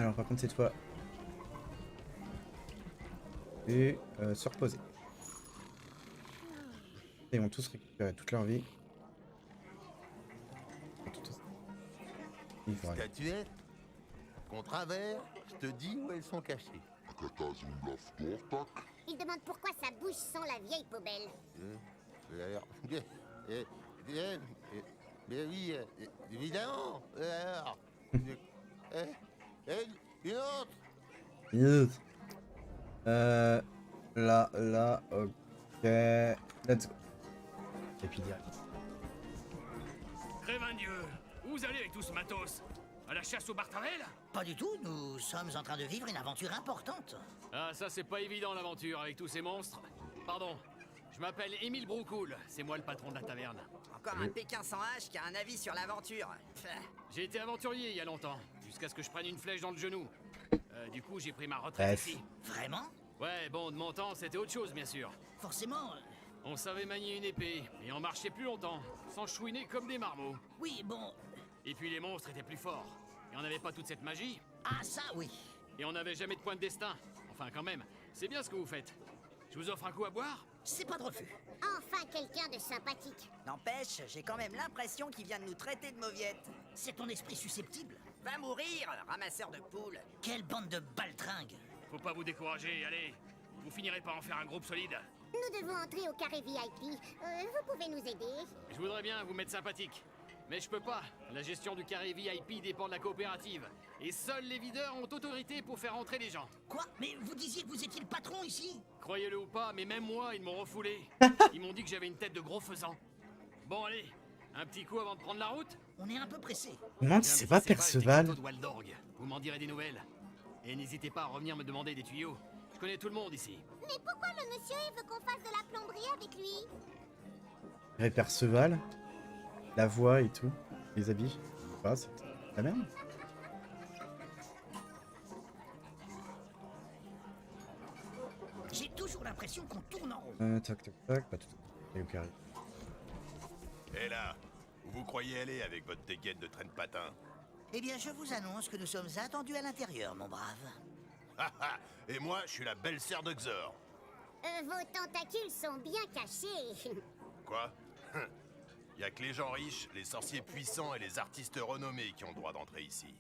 Alors par contre cette fois... Et se reposer. Ils vont tous récupérer toute leur vie. Statuette, contre un verre, je te dis où elles sont cachées. Il demande pourquoi ça bouge sans la vieille poubelle. Mais oui, évidemment. Une autre. Yes. Là, ok. Let's go. Et puis direct. Crévin-Dieu, où vous allez avec tout ce matos? À la chasse au Bartarel? Pas du tout, nous sommes en train de vivre une aventure importante. Ah, ça c'est pas évident l'aventure avec tous ces monstres. Pardon, je m'appelle Émile Broucoul, c'est moi le patron de la taverne. Encore un Pékin sans hache qui a un avis sur l'aventure. J'ai été aventurier il y a longtemps, jusqu'à ce que je prenne une flèche dans le genou. Du coup, j'ai pris ma retraite Bref. ici. Vraiment? Ouais, bon, de mon temps, c'était autre chose, bien sûr. Forcément. On savait manier une épée, et on marchait plus longtemps, sans chouiner comme des marmots. Oui, bon. Et puis les monstres étaient plus forts. Et on n'avait pas toute cette magie. Ah, ça, oui. Et on n'avait jamais de point de destin. Enfin, quand même, c'est bien ce que vous faites. Je vous offre un coup à boire? C'est pas de refus. Enfin quelqu'un de sympathique. N'empêche, j'ai quand même l'impression qu'il vient de nous traiter de mauviettes. C'est ton esprit susceptible. Va mourir, ramasseur de poules. Quelle bande de baltringues. Faut pas vous décourager, allez. Vous finirez par en faire un groupe solide. Nous devons entrer au carré VIP. Vous pouvez nous aider? Je voudrais bien vous mettre sympathique. Mais je peux pas. La gestion du carré VIP dépend de la coopérative. Et seuls les videurs ont autorité pour faire entrer les gens. Quoi? Mais vous disiez que vous étiez le patron ici? Croyez-le ou pas, mais même moi, ils m'ont refoulé. Ils m'ont dit que j'avais une tête de gros faisan. Bon, allez, un petit coup avant de prendre la route. On est un peu pressé. Je me demande si c'est pas Perceval. Vous m'en direz des nouvelles. Et n'hésitez pas à revenir me demander des tuyaux. Je connais tout le monde ici. Mais pourquoi le monsieur il veut qu'on fasse de la plomberie avec lui? Et Perceval. La voix et tout. Les habits. Je sais pas, c'est la même. J'ai toujours l'impression qu'on tourne en rond. Tac, tac, tac. Pas tout. Et au carré. Et là, où vous croyez aller avec votre dégaine de traîne patin? Eh bien, je vous annonce que nous sommes attendus à l'intérieur, mon brave. Et moi, je suis la belle-sœur de Xor. Vos tentacules sont bien cachés. Quoi? Y a que les gens riches, les sorciers puissants et les artistes renommés qui ont le droit d'entrer ici.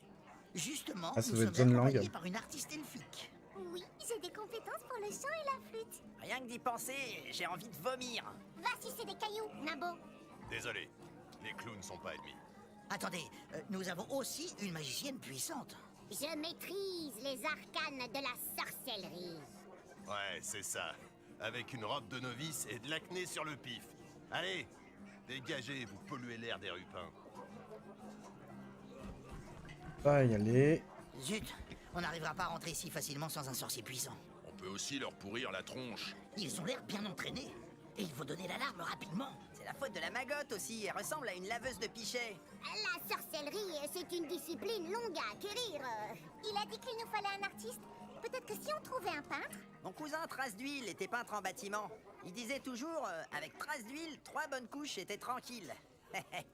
Justement, Ah, ça nous doit être sommes John Lang. accompagnés par une artiste elfique. Oui, j'ai des compétences pour le chant et la flûte. Rien que d'y penser, j'ai envie de vomir. Va sucer des cailloux, Nabo. Désolé, les clowns sont pas ennemis. Attendez, nous avons aussi une magicienne puissante. Je maîtrise les arcanes de la sorcellerie. Ouais, c'est ça. Avec une robe de novice et de l'acné sur le pif. Allez, dégagez, vous polluez l'air des rupins. On va y aller. Zut, on n'arrivera pas à rentrer ici facilement sans un sorcier puissant. On peut aussi leur pourrir la tronche. Ils ont l'air bien entraînés. Et il faut donner l'alarme rapidement. C'est la faute de la magotte aussi, elle ressemble à une laveuse de pichets. La sorcellerie, c'est une discipline longue à acquérir. Il a dit qu'il nous fallait un artiste. Peut-être que si on trouvait un peintre... Mon cousin Trace d'Huile était peintre en bâtiment. Il disait toujours, avec Trace d'Huile, 3 bonnes couches étaient tranquilles.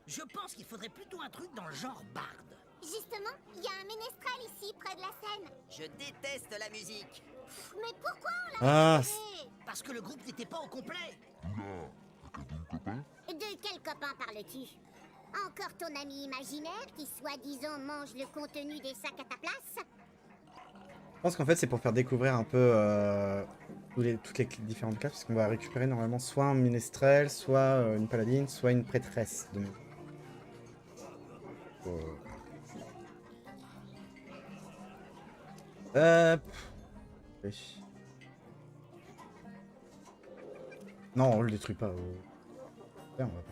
Je pense qu'il faudrait plutôt un truc dans le genre barde. Justement, il y a un ménestrel ici, près de la scène. Je déteste la musique. Mais pourquoi on Ah, l'a fait? Parce que le groupe n'était pas au complet. De quel copain parles-tu? Encore ton ami imaginaire qui, soi-disant, mange le contenu des sacs à ta place? Je pense qu'en fait c'est pour faire découvrir un peu toutes les différentes classes, parce qu'on va récupérer normalement soit un ménestrel, soit une paladine, soit une prêtresse. De... Oui. Non, on le détruit pas. Là, on va pas.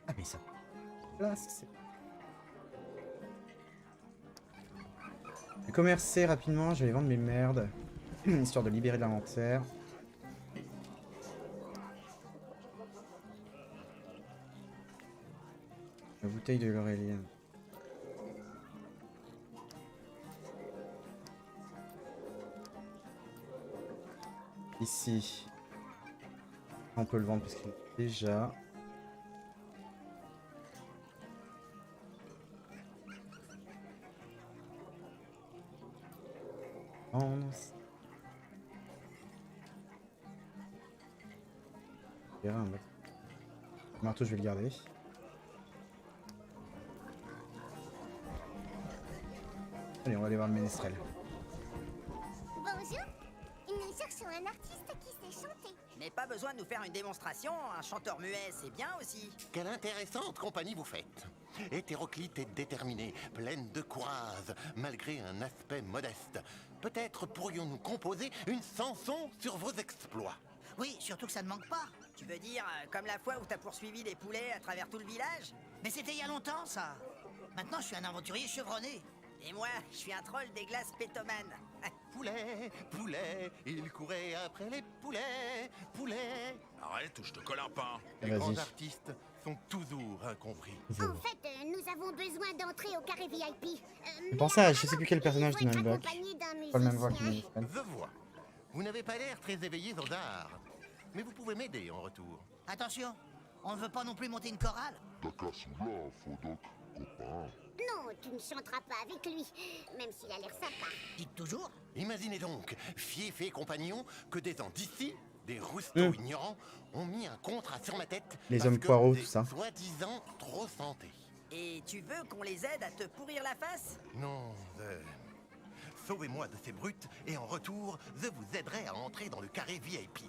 Ah mais ça. Là, c'est... Je vais commercer rapidement, je vais vendre mes merdes, histoire de libérer de l'inventaire. La bouteille de l'Aurélien. Ici. On peut le vendre parce qu'il est déjà... Lance. Un marteau, je vais le garder. Allez, on va aller voir le ménestrel. Bonjour. Nous cherchons un artiste qui sait chanter. Mais pas besoin de nous faire une démonstration, un chanteur muet, c'est bien aussi. Quelle intéressante compagnie vous faites. Hétéroclite et déterminée, pleine de courage, malgré un aspect modeste. Peut-être pourrions-nous composer une chanson sur vos exploits. Oui, surtout que ça ne manque pas. Tu veux dire, comme la fois où t'as poursuivi les poulets à travers tout le village? Mais c'était il y a longtemps, ça. Maintenant, je suis un aventurier chevronné. Et moi, je suis un troll des glaces pétomane. Poulet, poulet, il courait après les poulets, poulet. Arrête ou je te colle un pain. Les Vas-y. grands artistes sont toujours incompris. En fait, nous avons besoin d'entrer au carré VIP. J'ai pensé à je sais plus quel personnage il de faut être Nullbuck. accompagné d'un Pas le même voix que le musicien. ménestrel. Je vois. Vous n'avez pas l'air très éveillé aux arts. Mais vous pouvez m'aider en retour. Attention, on ne veut pas non plus monter une chorale. Non, tu ne chanteras pas avec lui, même s'il a l'air sympa. Dites toujours. Imaginez donc, Fief et compagnons, que des gens d'ici, des rousseaux ignorants, ont mis un contrat sur ma tête. Les parce hommes que poireaux, j'ai tout ça. Soi-disant trop santé. Et tu veux qu'on les aide à te pourrir la face? Non, sauvez-moi de ces brutes et en retour, je vous aiderai à entrer dans le carré VIP.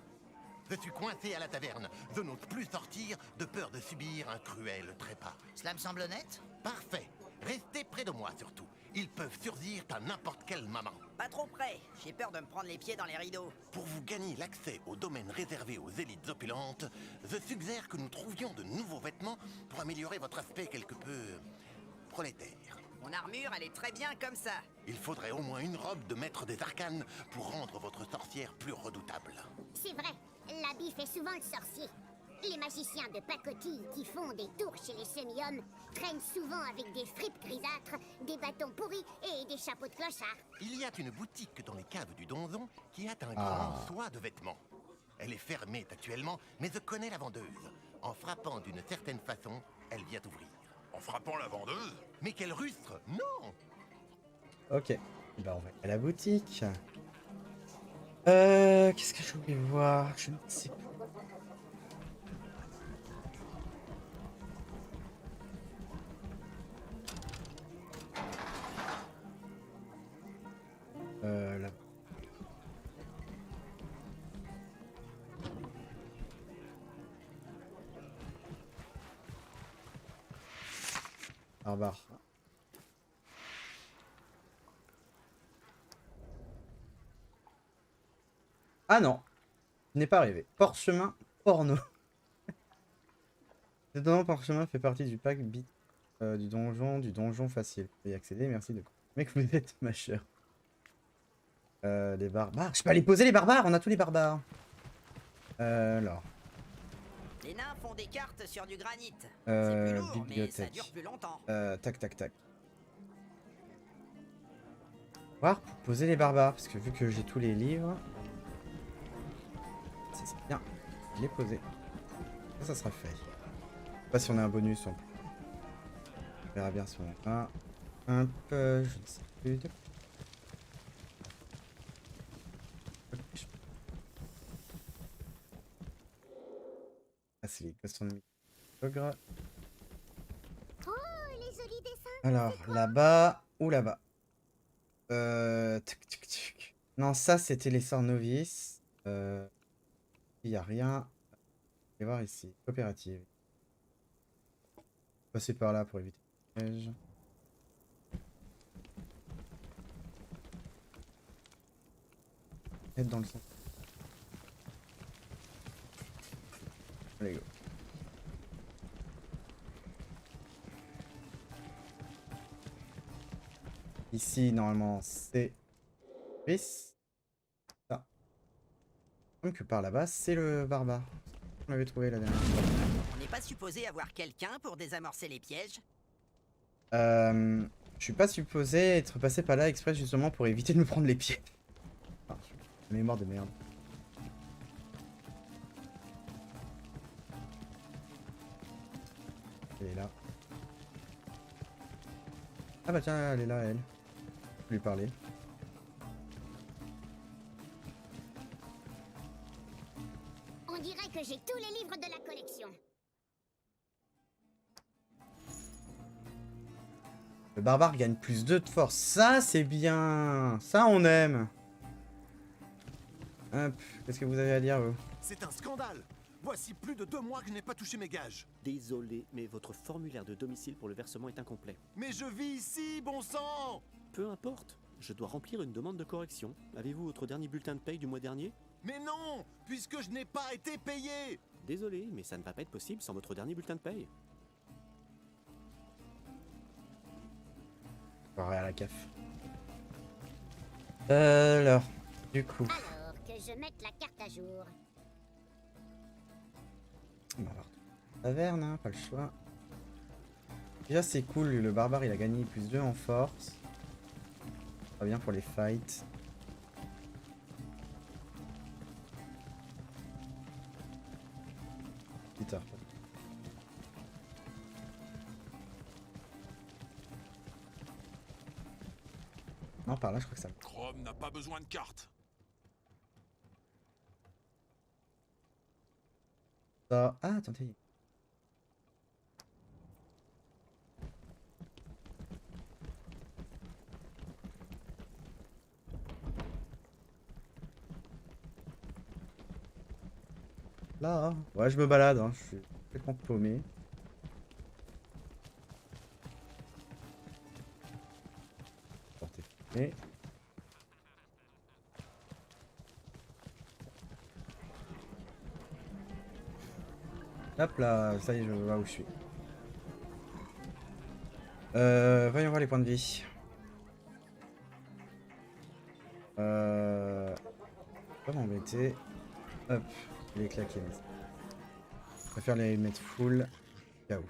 Je suis coincé à la taverne. Je n'ose plus sortir de peur de subir un cruel trépas. Cela me semble honnête. Parfait. Restez près de moi surtout. Ils peuvent surgir à n'importe quel moment. Pas trop près, j'ai peur de me prendre les pieds dans les rideaux. Pour vous gagner l'accès au domaine réservé aux élites opulentes, je suggère que nous trouvions de nouveaux vêtements pour améliorer votre aspect quelque peu prolétaire. Mon armure, elle est très bien comme ça. Il faudrait au moins une robe de maître des arcanes pour rendre votre sorcière plus redoutable. C'est vrai, l'habit fait souvent le sorcier. Les magiciens de pacotille qui font des tours chez les semi-hommes traînent souvent avec des fripes grisâtres, des bâtons pourris et des chapeaux de clochard. Il y a une boutique dans les caves du donjon qui a un grand choix de vêtements. Elle est fermée actuellement, mais je connais la vendeuse. En frappant d'une certaine façon, elle vient ouvrir. En frappant la vendeuse? Mais quel rustre! Non! Ok. Bah on va à la boutique. Qu'est-ce que je voulais voir? Je ne sais plus. Là. Barbare. Ah non, ce n'est pas arrivé. Parchemin porno. Ce donjon parchemin fait partie du pack bit du donjon facile. Vous pouvez y accéder, merci de... Mec, vous êtes ma chère. Les barbares. Je peux aller poser les barbares, on a tous les barbares. Alors. Les nains font des cartes sur du granit. C'est plus lourd, mais ça dure plus longtemps. Tac, tac, tac. Voir pour poser les barbares, parce que vu que j'ai tous les livres, c'est bien, je les poser. Ça sera fait. Je sais pas si on a un bonus en plus. On verra bien si on a un peu, je ne sais plus. Ah, c'est les gastronomies. Ogre. Oh, les jolis dessins. Alors, là-bas ou là-bas. Tic, tic, tic. Non, ça c'était les sorts novices. Il n'y a rien. Je vais voir ici. Coopérative. Passer par là pour éviter le piège. Être dans le centre. Allez, go. Ici, normalement, c'est Chris. Ça. Comme que par là-bas, c'est le barbare. On l'avait trouvé la dernière fois. On n'est pas supposé avoir quelqu'un pour désamorcer les pièges? Je suis pas supposé être passé par là exprès justement pour éviter de me prendre les pieds. Enfin, mémoire de merde. Elle est là. Ah bah tiens, elle est là, elle. Je vais lui parler. On dirait que j'ai tous les livres de la collection. Le barbare gagne plus 2 de force. Ça, c'est bien. Ça, on aime. Hop. Qu'est-ce que vous avez à dire, vous? C'est un scandale. Voici plus de 2 mois que je n'ai pas touché mes gages. Désolé, mais votre formulaire de domicile pour le versement est incomplet. Mais je vis ici, bon sang! Peu importe, je dois remplir une demande de correction. Avez-vous votre dernier bulletin de paye du mois dernier? Mais non, puisque je n'ai pas été payé. Désolé, mais ça ne va pas être possible sans votre dernier bulletin de paye. Pareil à la CAF. Alors, du coup. Alors, que je mette la carte à jour. On va voir. Taverne, hein, pas le choix. Déjà, c'est cool, le barbare il a gagné plus 2 en force. Pas bien pour les fights. Peter. Non, par là, je crois que ça. Chrome n'a pas besoin de carte. Ah, attendez. Là, hein. Ouais, je me balade, hein. Je suis complètement paumé. Portée fermée. Hop là, ça y est, je vois où je suis. Voyons voir les points de vie. Pas m'embêter. Hop, les claquer. Je préfère les mettre full. Là où.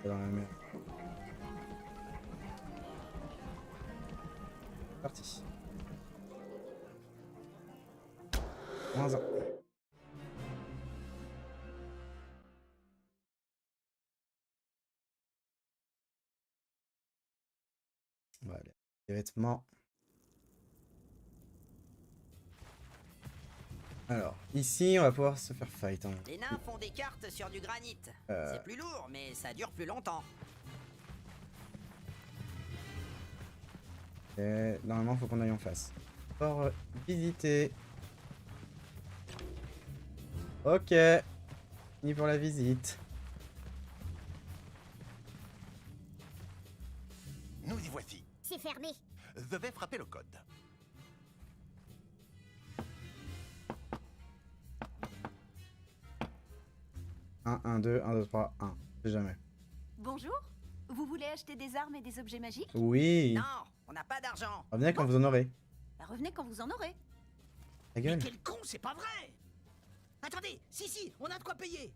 Dans la mer. Parti. -1. Voilà, les vêtements. Alors, ici, on va pouvoir se faire fight. Hein. Les nains font des cartes sur du granit. C'est plus lourd, mais ça dure plus longtemps. Et normalement, faut qu'on aille en face. Pour visiter. Ok. Ni pour la visite. Nous y voici. C'est fermé. Je vais frapper le code. Un, 1, 2, 1, 2, 3, 1. Je sais jamais. Bonjour. Vous voulez acheter des armes et des objets magiques? Oui. Non, on n'a pas d'argent. Revenez quand vous en aurez. Bah, revenez quand vous en aurez. Ta Mais gueule. quel con, c'est pas vrai! Attendez, si, on a de quoi payer.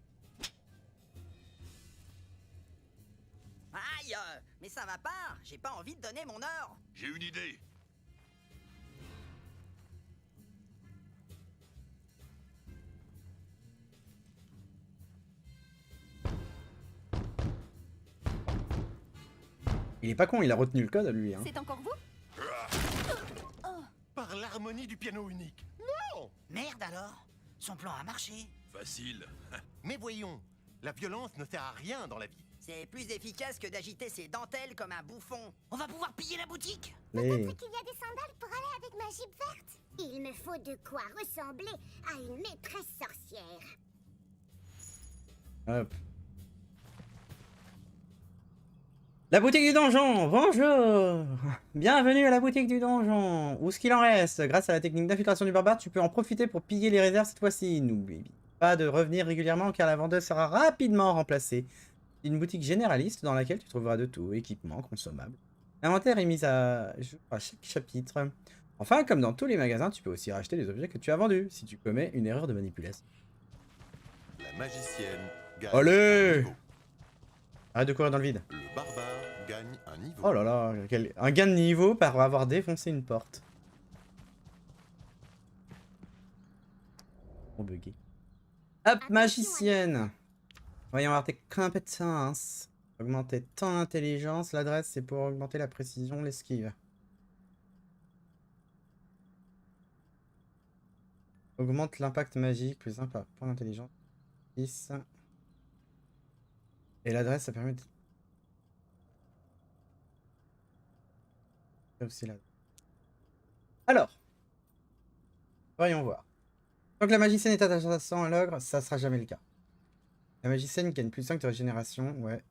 Aïe, mais ça va pas. J'ai pas envie de donner mon or. J'ai une idée. Il est pas con, il a retenu le code lui. Hein. C'est encore vous? Par l'harmonie du piano unique. Merde alors, son plan a marché. Facile. Mais voyons, la violence ne sert à rien dans la vie. C'est plus efficace que d'agiter ses dentelles comme un bouffon. On va pouvoir piller la boutique. Les... Peut-être qu'il y a des sandales pour aller avec ma jupe verte. Il me faut de quoi ressembler à une maîtresse sorcière. Hop. La boutique du donjon, bonjour. Bienvenue à la boutique du donjon. Où ce qu'il en reste, grâce à la technique d'infiltration du barbare, tu peux en profiter pour piller les réserves cette fois-ci. N'oublie pas de revenir régulièrement car la vendeuse sera rapidement remplacée. C'est une boutique généraliste dans laquelle tu trouveras de tout, équipements, consommables. L'inventaire est mis à jour à chaque chapitre. Enfin, comme dans tous les magasins, tu peux aussi racheter les objets que tu as vendus si tu commets une erreur de manipulation. La magicienne gagne Allez un niveau. Arrête de courir dans le vide. Le barbare gagne un niveau. Oh là là, un gain de niveau par avoir défoncé une porte. Trop bugué. Hop, magicienne. Voyons voir tes compétences. Augmenter ton intelligence. L'adresse, c'est pour augmenter la précision, l'esquive. Augmente l'impact magique, plus 1 par point d'intelligence. 10. Et l'adresse, ça permet de... Ça aussi là. Alors, voyons voir. Tant que la magicienne est attachée à l'ogre, ça sera jamais le cas. La magicienne gagne plus 5 de régénération, ouais.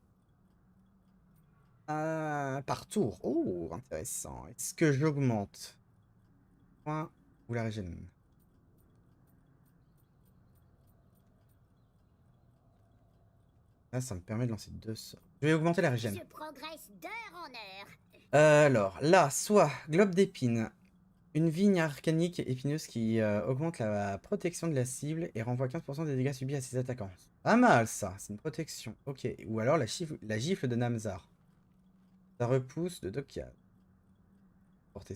Par tour. Oh, intéressant. Est-ce que j'augmente point ou la régène? Là, ça me permet de lancer 2 sorts. Je vais augmenter la régène. Je progresse d'heure en heure. Alors, là, soit globe d'épines. Une vigne arcanique épineuse qui augmente la protection de la cible et renvoie 15% des dégâts subis à ses attaquants. Pas mal, ça. C'est une protection. Ok. Ou alors la gifle de Namzar. Ça repousse de 2 cases. Portez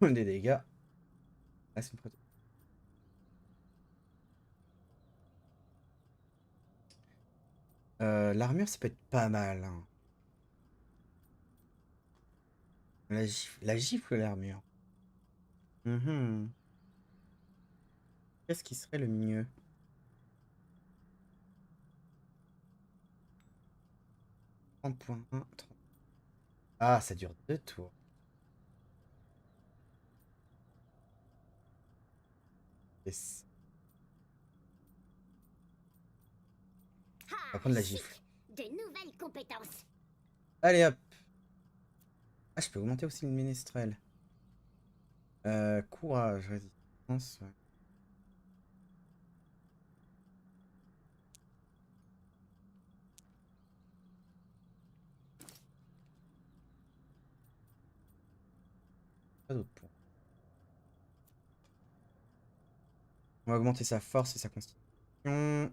des dégâts. Là, c'est une protection. L'armure, ça peut être pas mal. Hein. La gifle, l'armure. Qu'est-ce qui serait le mieux? Points. 30. Ah, ça dure 2 tours. Yes. On va prendre la gifle. De nouvelles compétences. Allez hop. Ah, je peux augmenter aussi le ménestrel. Courage, résistance. Ouais. Pas d'autres points. On va augmenter sa force et sa constitution.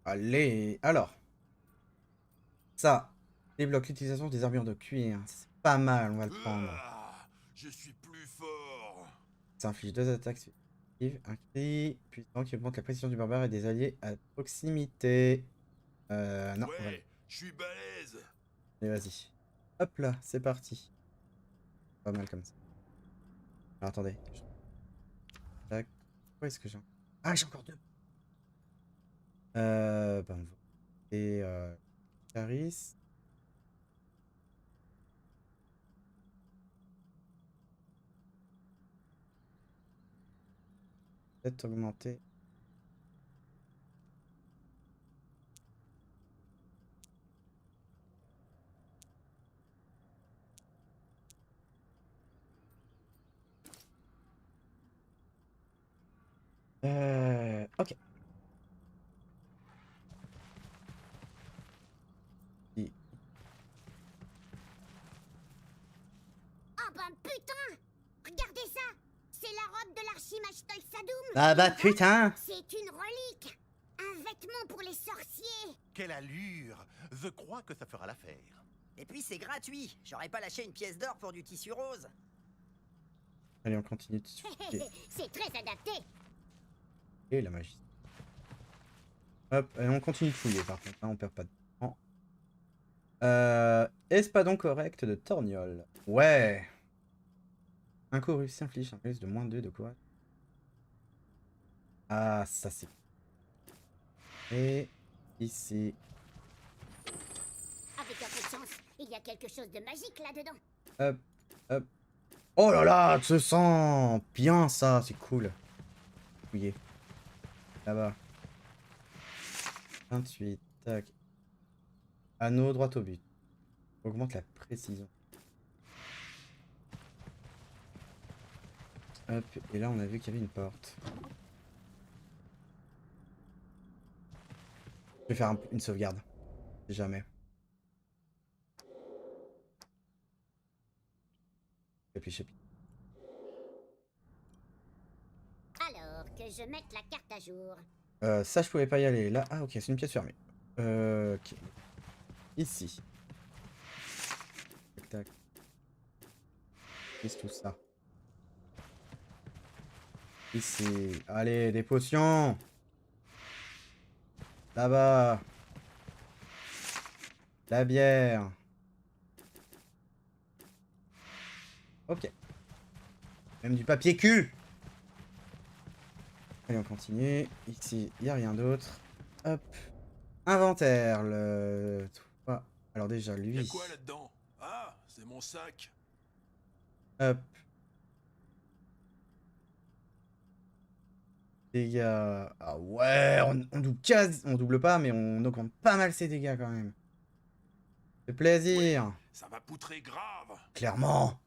Allez, alors. Ça débloque l'utilisation des armures de cuir. C'est pas mal, on va le prendre. Je suis plus fort. Ça inflige 2 attaques successives. Un cri puissant qui augmente la précision du barbare et des alliés à proximité. Non. Ouais, je suis balèze. Allez, vas-y. Hop là, c'est parti. Pas mal comme ça. Alors, attendez. Tac. Où est-ce que j'ai... Ah, j'ai encore 2. Ben, on va... Et Caris. Peut-être augmenter. Ok. Oh ben putain! Regardez ça! C'est la robe de l'archimage Tolsadoum! Ah bah putain! C'est une relique! Un vêtement pour les sorciers! Quelle allure! Je crois que ça fera l'affaire. Et puis c'est gratuit. J'aurais pas lâché une pièce d'or pour du tissu rose. Allez, on continue de suite. C'est très adapté! Et la magie. Hop, et on continue de fouiller par contre, hein, on perd pas de temps. Espadon correct de Torgnol. Ouais. Un coup réussi inflige un plus de -2 de quoi? Ah, ça c'est... Et ici. Avec un peu de chance, il y a quelque chose de magique là-dedans. Hop, hop. Oh là là, tu sens bien ça, c'est cool. Fouiller. Là-bas. 28, tac. Anneau droit au but. Augmente la précision. Hop, et là on a vu qu'il y avait une porte. Je vais faire une sauvegarde. Si jamais. Et puis chapitre. Alors que je mette la carte à jour. Ça je pouvais pas y aller. Là, ah ok, c'est une pièce fermée. Ok. Ici. Tac, tac. Qu'est-ce tout ça? Ici. Allez, des potions. Là-bas. La bière. Ok. Même du papier cul. Allez, on continue. Ici, il n'y a rien d'autre. Hop. Inventaire. Alors déjà, Y'a lui. quoi là-dedans? Ah, c'est mon sac. Hop. Dégâts. Ah ouais, on double pas, mais on augmente pas mal ses dégâts quand même. C'est plaisir. Ça va poutrer grave. Clairement.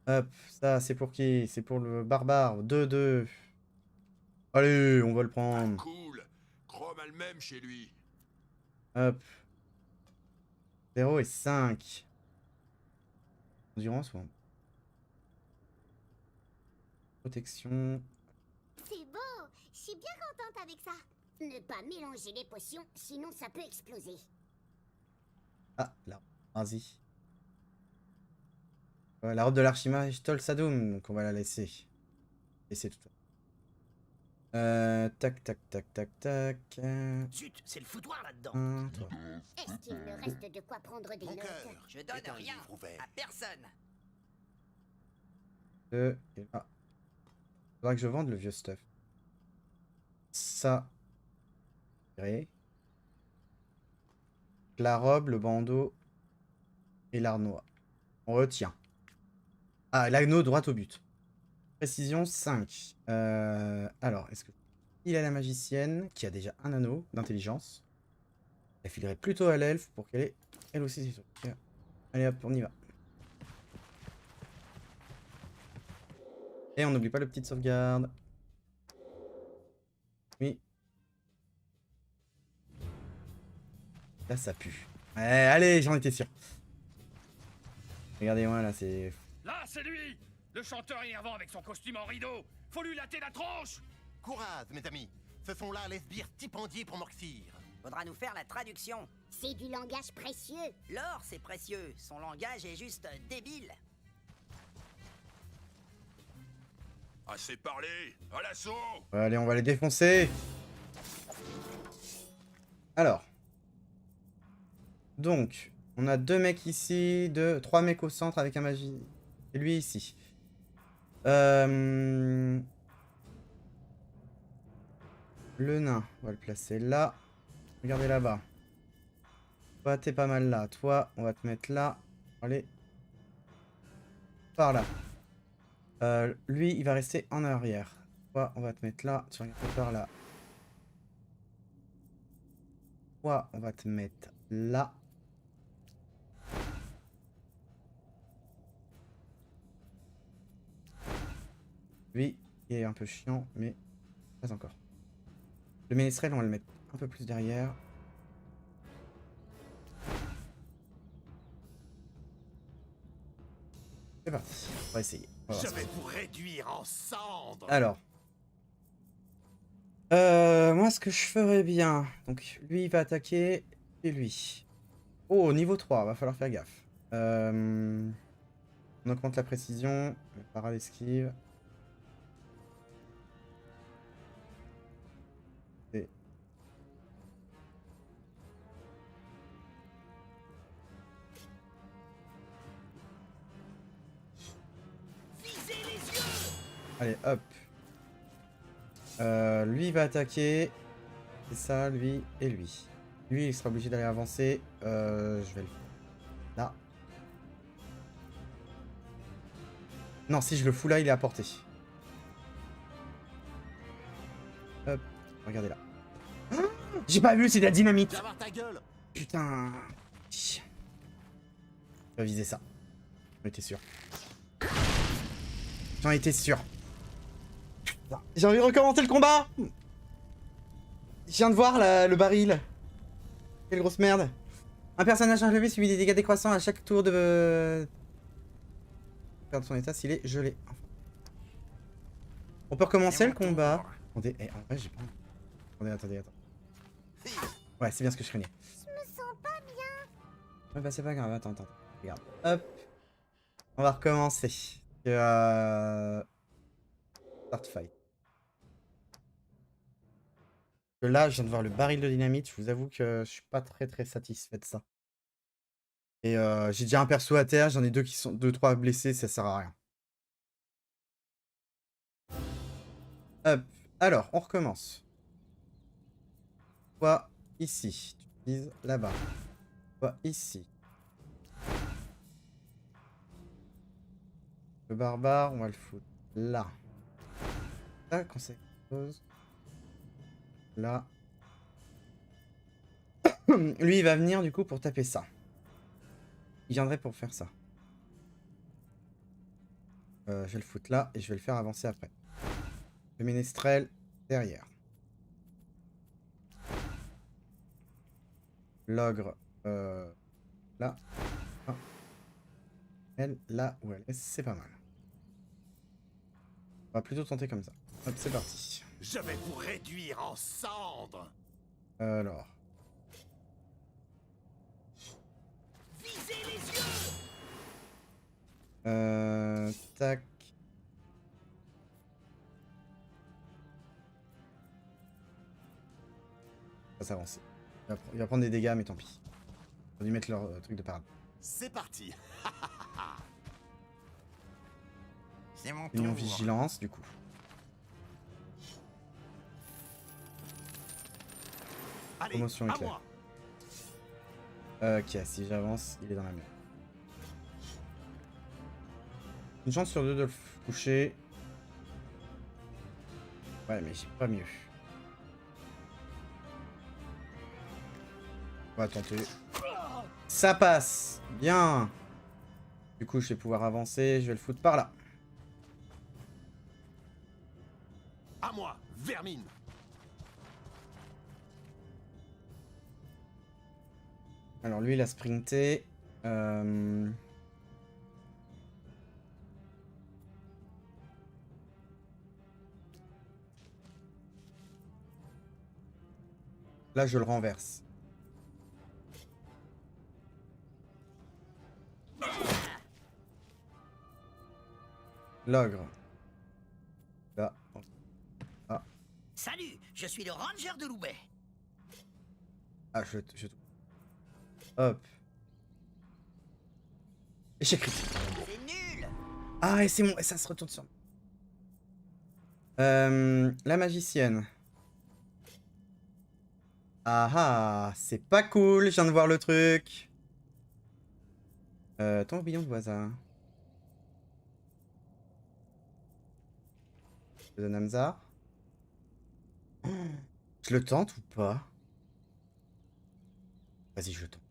Hop, ça c'est pour qui? C'est pour le barbare. 2-2. Allez, on va le Ah, prendre. cool. Chrome a le même chez lui. Hop. 0 et 5. Endurance ou protection. C'est beau. Je suis bien contente avec ça. Ne pas mélanger les potions, sinon ça peut exploser. Ah, là. Vas-y. Ouais, la robe de l'archimage Tol Sadoum, donc on va la laisser. Laisser tout. Tac, tac, tac, tac, tac. Zut, c'est le foutoir là-dedans. Toi. Est-ce qu'il me reste de quoi prendre des Mon notes? cœur Je donne est un rien livre ouvert. à personne. 2 et là. Faudra que je vende le vieux stuff. Ça. La robe, le bandeau et l'arnois. On retient. Ah, l'anneau droit au but. Précision 5. Alors, est-ce que il a la magicienne qui a déjà un anneau d'intelligence? Elle filerait plutôt à l'elfe pour qu'elle ait elle aussi ses trucs. Allez hop, on y va. Et on n'oublie pas le petit sauvegarde. Oui. Là, ça pue. Ouais, allez, j'en étais sûr. Regardez-moi, là, c'est... Là, c'est lui! Le chanteur énervant avec son costume en rideau! Faut lui latter la tronche! Courage, mes amis. Ce sont là les sbires stipendiés pour Morxir. Faudra nous faire la traduction. C'est du langage précieux. L'or, c'est précieux. Son langage est juste débile. Assez parlé. À l'assaut. Ouais, allez, on va les défoncer. Alors. Donc, on a 2 mecs ici, 3 mecs au centre avec un magie. Et lui ici. Le nain, on va le placer là. Regardez là-bas. Toi, t'es pas mal là. Toi, on va te mettre là. Allez. Par là. Lui, il va rester en arrière. Toi, on va te mettre là. Tu regardes par là. Toi, on va te mettre là. Lui, il est un peu chiant, mais pas encore. Le ménestrel, on va le mettre un peu plus derrière. C'est parti, on va essayer. On va voir Je ça. vais vous réduire en cendres. Alors. Moi, ce que je ferais bien... Donc, lui, il va attaquer. Et lui. Oh, niveau 3, va falloir faire gaffe. On augmente la précision. Le parade esquive. Et... Visez les yeux! Allez, hop. Lui, il va attaquer. C'est ça, lui et lui. Lui, il sera obligé d'aller avancer. Je vais le faire. Là. Non, si je le fous là, il est à portée. Hop. Regardez là. Ah, j'ai pas vu, c'est de la dynamite. Tu vas voir ta gueule. Putain. Je vais viser ça. J'en étais sûr. J'en étais sûr. Putain, j'ai envie de recommencer le combat. Je viens de voir le baril. Quelle grosse merde. Un personnage enlevé subit des dégâts décroissants à chaque tour de... Perdre son état s'il est gelé. On peut recommencer le combat. Attendez, en vrai j'ai pas... Attendez. Ouais, c'est bien ce que je craignais. Je me sens pas bien. Ouais, bah c'est pas grave, attends. Regarde. Hop. On va recommencer. Start fight. Là, je viens de voir le baril de dynamite. Je vous avoue que je suis pas très satisfait de ça. Et j'ai déjà un perso à terre. J'en ai 2-3 blessés. Ça sert à rien. Hop. Alors, on recommence. Toi, ici. Tu vises là-bas. Toi, ici. Le barbare, on va le foutre là. Tac, on sait chose. Là. Lui, il va venir du coup pour taper ça. Il viendrait pour faire ça. Je vais le foutre là et je vais le faire avancer après. Le ménestrel derrière. L'ogre là. Ah. Elle là où elle est, c'est pas mal. On va plutôt tenter comme ça. Hop, c'est parti. Je vais vous réduire en cendres. Alors. Visez les yeux. Tac. Ça va s'avancer. Il va prendre des dégâts, mais tant pis. On va lui mettre leur truc de parade. C'est parti. C'est mon Union tour. vigilance, du coup. Allez, Promotion à éclair. moi. Ok, si j'avance, il est dans la merde. Une chance sur deux de le toucher. Ouais, mais j'ai pas mieux. On va tenter. Ça passe. Bien. Du coup, je vais pouvoir avancer. Je vais le foutre par là. À moi, vermine. Alors lui, il a sprinté. Là, je le renverse. L'ogre. Là. Salut, je suis le ranger de Loubet. Ah, je... Hop. Échec critique. C'est nul. Ah, et c'est bon, et ça se retourne sur moi. La magicienne. Ah ah, c'est pas cool, je viens de voir le truc. Tourbillon de voisin. De Namzar. Oh, je le tente ou pas? Vas-y, je le tente.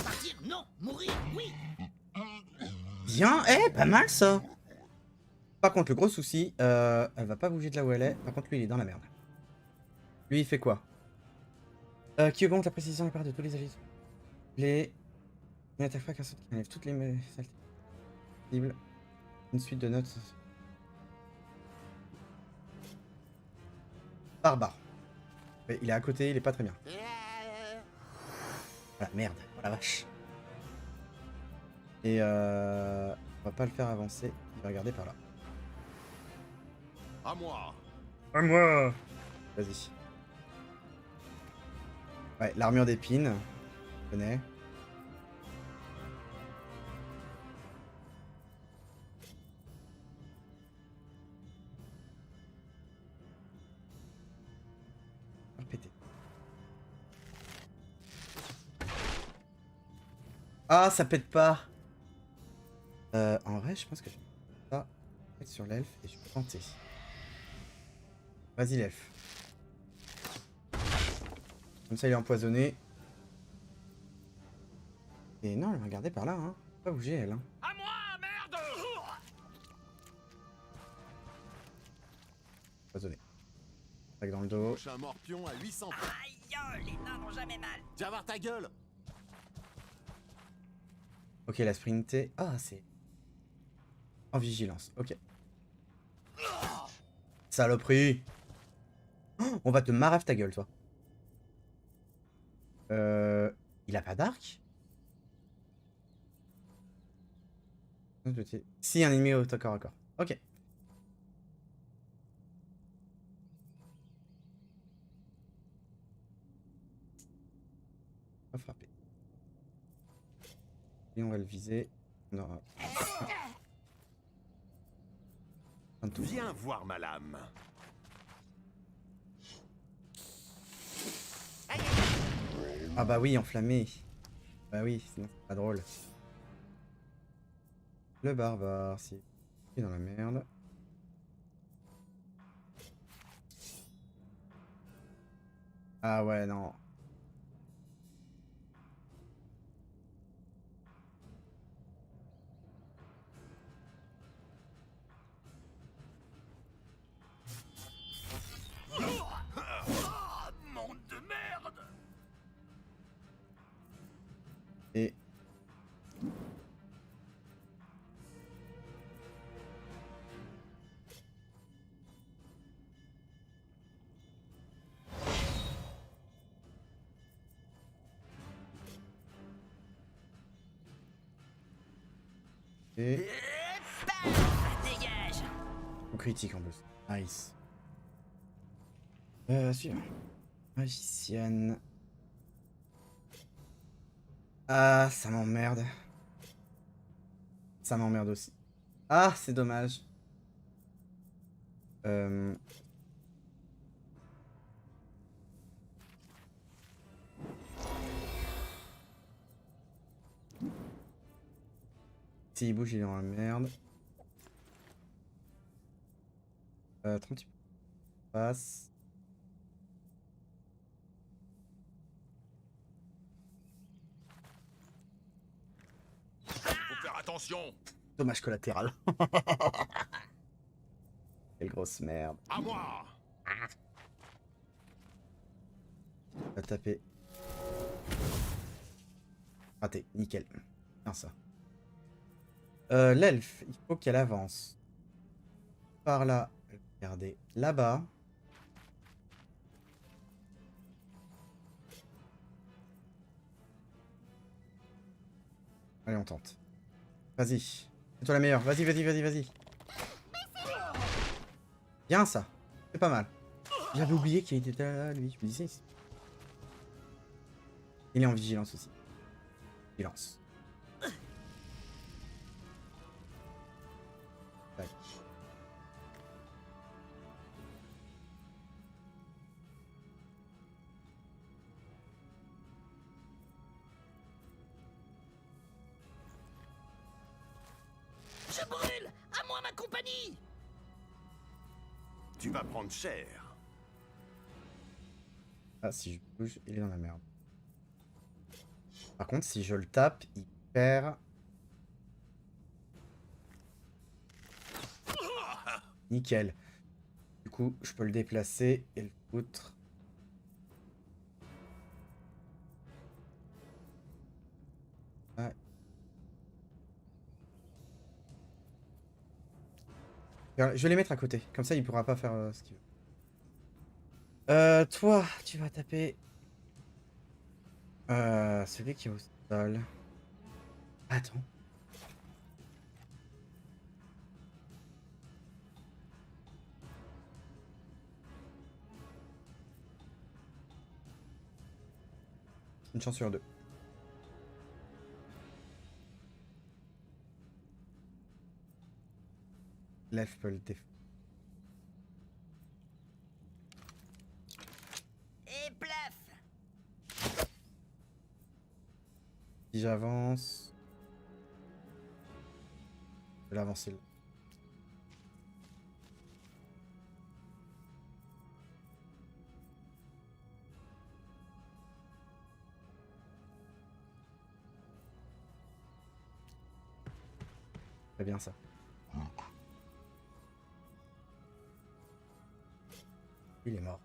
Partir, non. Mourir, oui. Bien, pas mal ça. Par contre, le gros souci, elle va pas bouger de là où elle est. Par contre, lui, il est dans la merde. Lui, il fait quoi? Qui augmente la précision et part de tous les avis. Une attaque frappe qui enlève toutes les saletés possibles. Une suite de notes. Barbare. Ouais, il est à côté, il est pas très bien. Ah merde, oh la vache. Et on va pas le faire avancer, il va regarder par là. À moi. À moi. Vas-y. Ouais, l'armure d'épines. Je connais. Péter. Ah, ça pète pas. En vrai, je pense que je vais ça mettre sur l'elfe et je vais tenter. Vas-y, l'elfe. Comme ça, il est empoisonné. Et non, elle va regarder par là, hein. Pas bouger, elle. Hein. À moi, merde! Empoisonné. Tac dans le dos. Prochain morpion à 800 points. Aïe, les nains n'ont jamais mal. Viens voir ta gueule. Ok, elle a sprinté. Ah, c'est... En vigilance, ok. Saloperie. Oh, on va te marave ta gueule, toi. Il a pas d'arc? Si, un ennemi au corps à corps. Ok. On va frapper. Et on va le viser. On aura... Un tout. Viens voir ma lame. Ah bah oui, enflammé. Bah oui, sinon c'est pas drôle. Le barbare, si. Il est dans la merde. Ah ouais, non. Monde de merde! Et... Et... Dégage! Coup critique en plus. Nice. Suivant. Magicienne. Ah, ça m'emmerde. Ça m'emmerde aussi. Ah, c'est dommage. S'il bouge, il est dans la merde. 30 passe. Faut faire attention. Dommage collatéral. Quelle grosse merde. À moi. Va taper. Raté, nickel. Bien ça. L'elfe, il faut qu'elle avance. Par là. Regardez. Là-bas. Allez, on tente. Vas-y. C'est toi la meilleure. Vas-y, vas-y, vas-y, vas-y. Bien ça. C'est pas mal. J'avais oublié qu'il était là, lui. Je me disais. Il est en vigilance aussi. Vigilance. Tac. Je brûle! À moi ma compagnie! Tu vas prendre cher. Ah, si je bouge, il est dans la merde. Par contre, si je le tape, il perd. Nickel. Du coup, je peux le déplacer et le foutre. Ouais. Je vais les mettre à côté. Comme ça, il pourra pas faire ce qu'il veut. Toi, tu vas taper. Celui qui est au sol. Attends. Une chance sur deux. L'elfe peut le défendre. Et plaf! Si j'avance. Je vais l'avancer là. Très bien ça. Il est mort.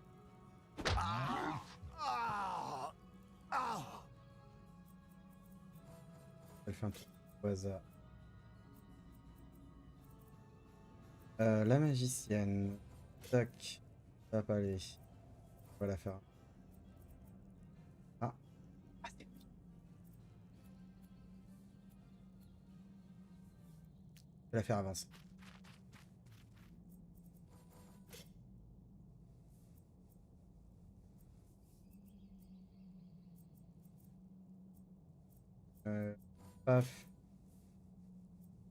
Elle fait un truc au hasard. La magicienne. Tac. Ça va pas aller. On va la faire. Ah. Ah, c'est... Je vais la faire avancer. Paf.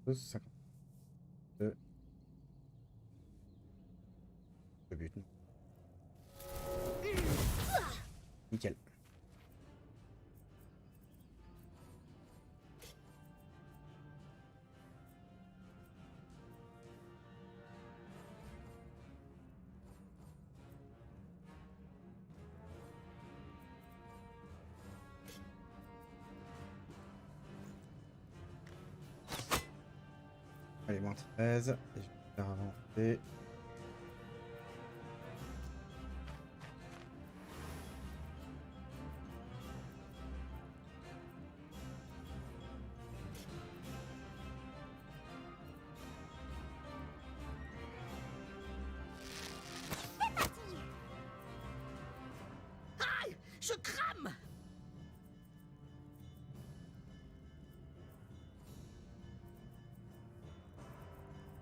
12, 52. but. Nickel. Allez, moins 13. Et je vais faire avancer. Aïe, je crame.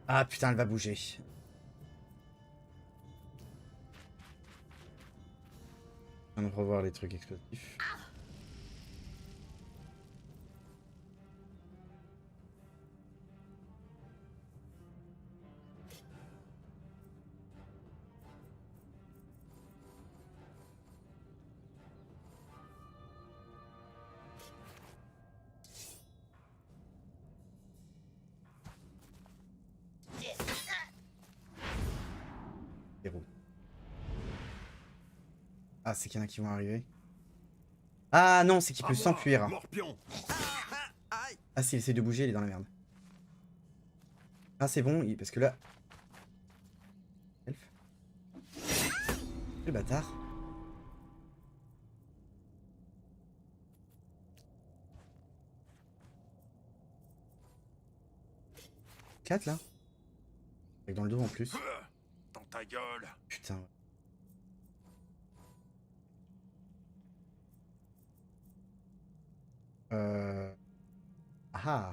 Ah putain, elle va bouger. Je viens de revoir les trucs explosifs. Déroule. Ah, c'est qu'il y en a qui vont arriver. Ah non, c'est qu'il peut s'enfuir. Morpion. Ah, s'il essaie de bouger, il est dans la merde. Ah, c'est bon, parce que là... Elf. Le bâtard. Quatre là. Avec dans le dos en plus. Dans ta gueule. Putain. Ah.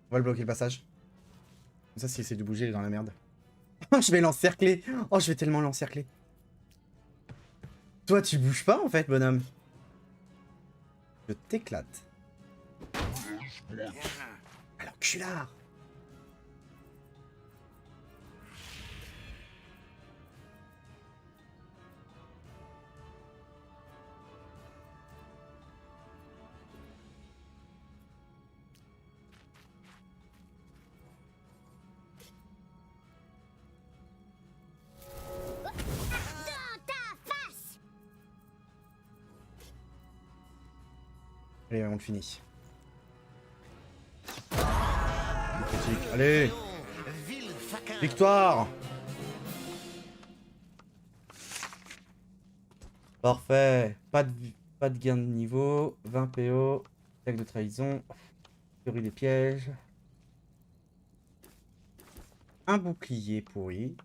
On va le bloquer le passage. Comme ça, s'il essaie de bouger, il est dans la merde. Je vais l'encercler. Oh, je vais tellement l'encercler. Toi, tu bouges pas en fait, bonhomme. Je t'éclate. Alors, culard. Allez, on le finit. Critique. Allez, Ville faquin. victoire. Parfait. Pas de gain de niveau. 20 PO. Attaque de trahison. Théorie des pièges. Un bouclier pourri.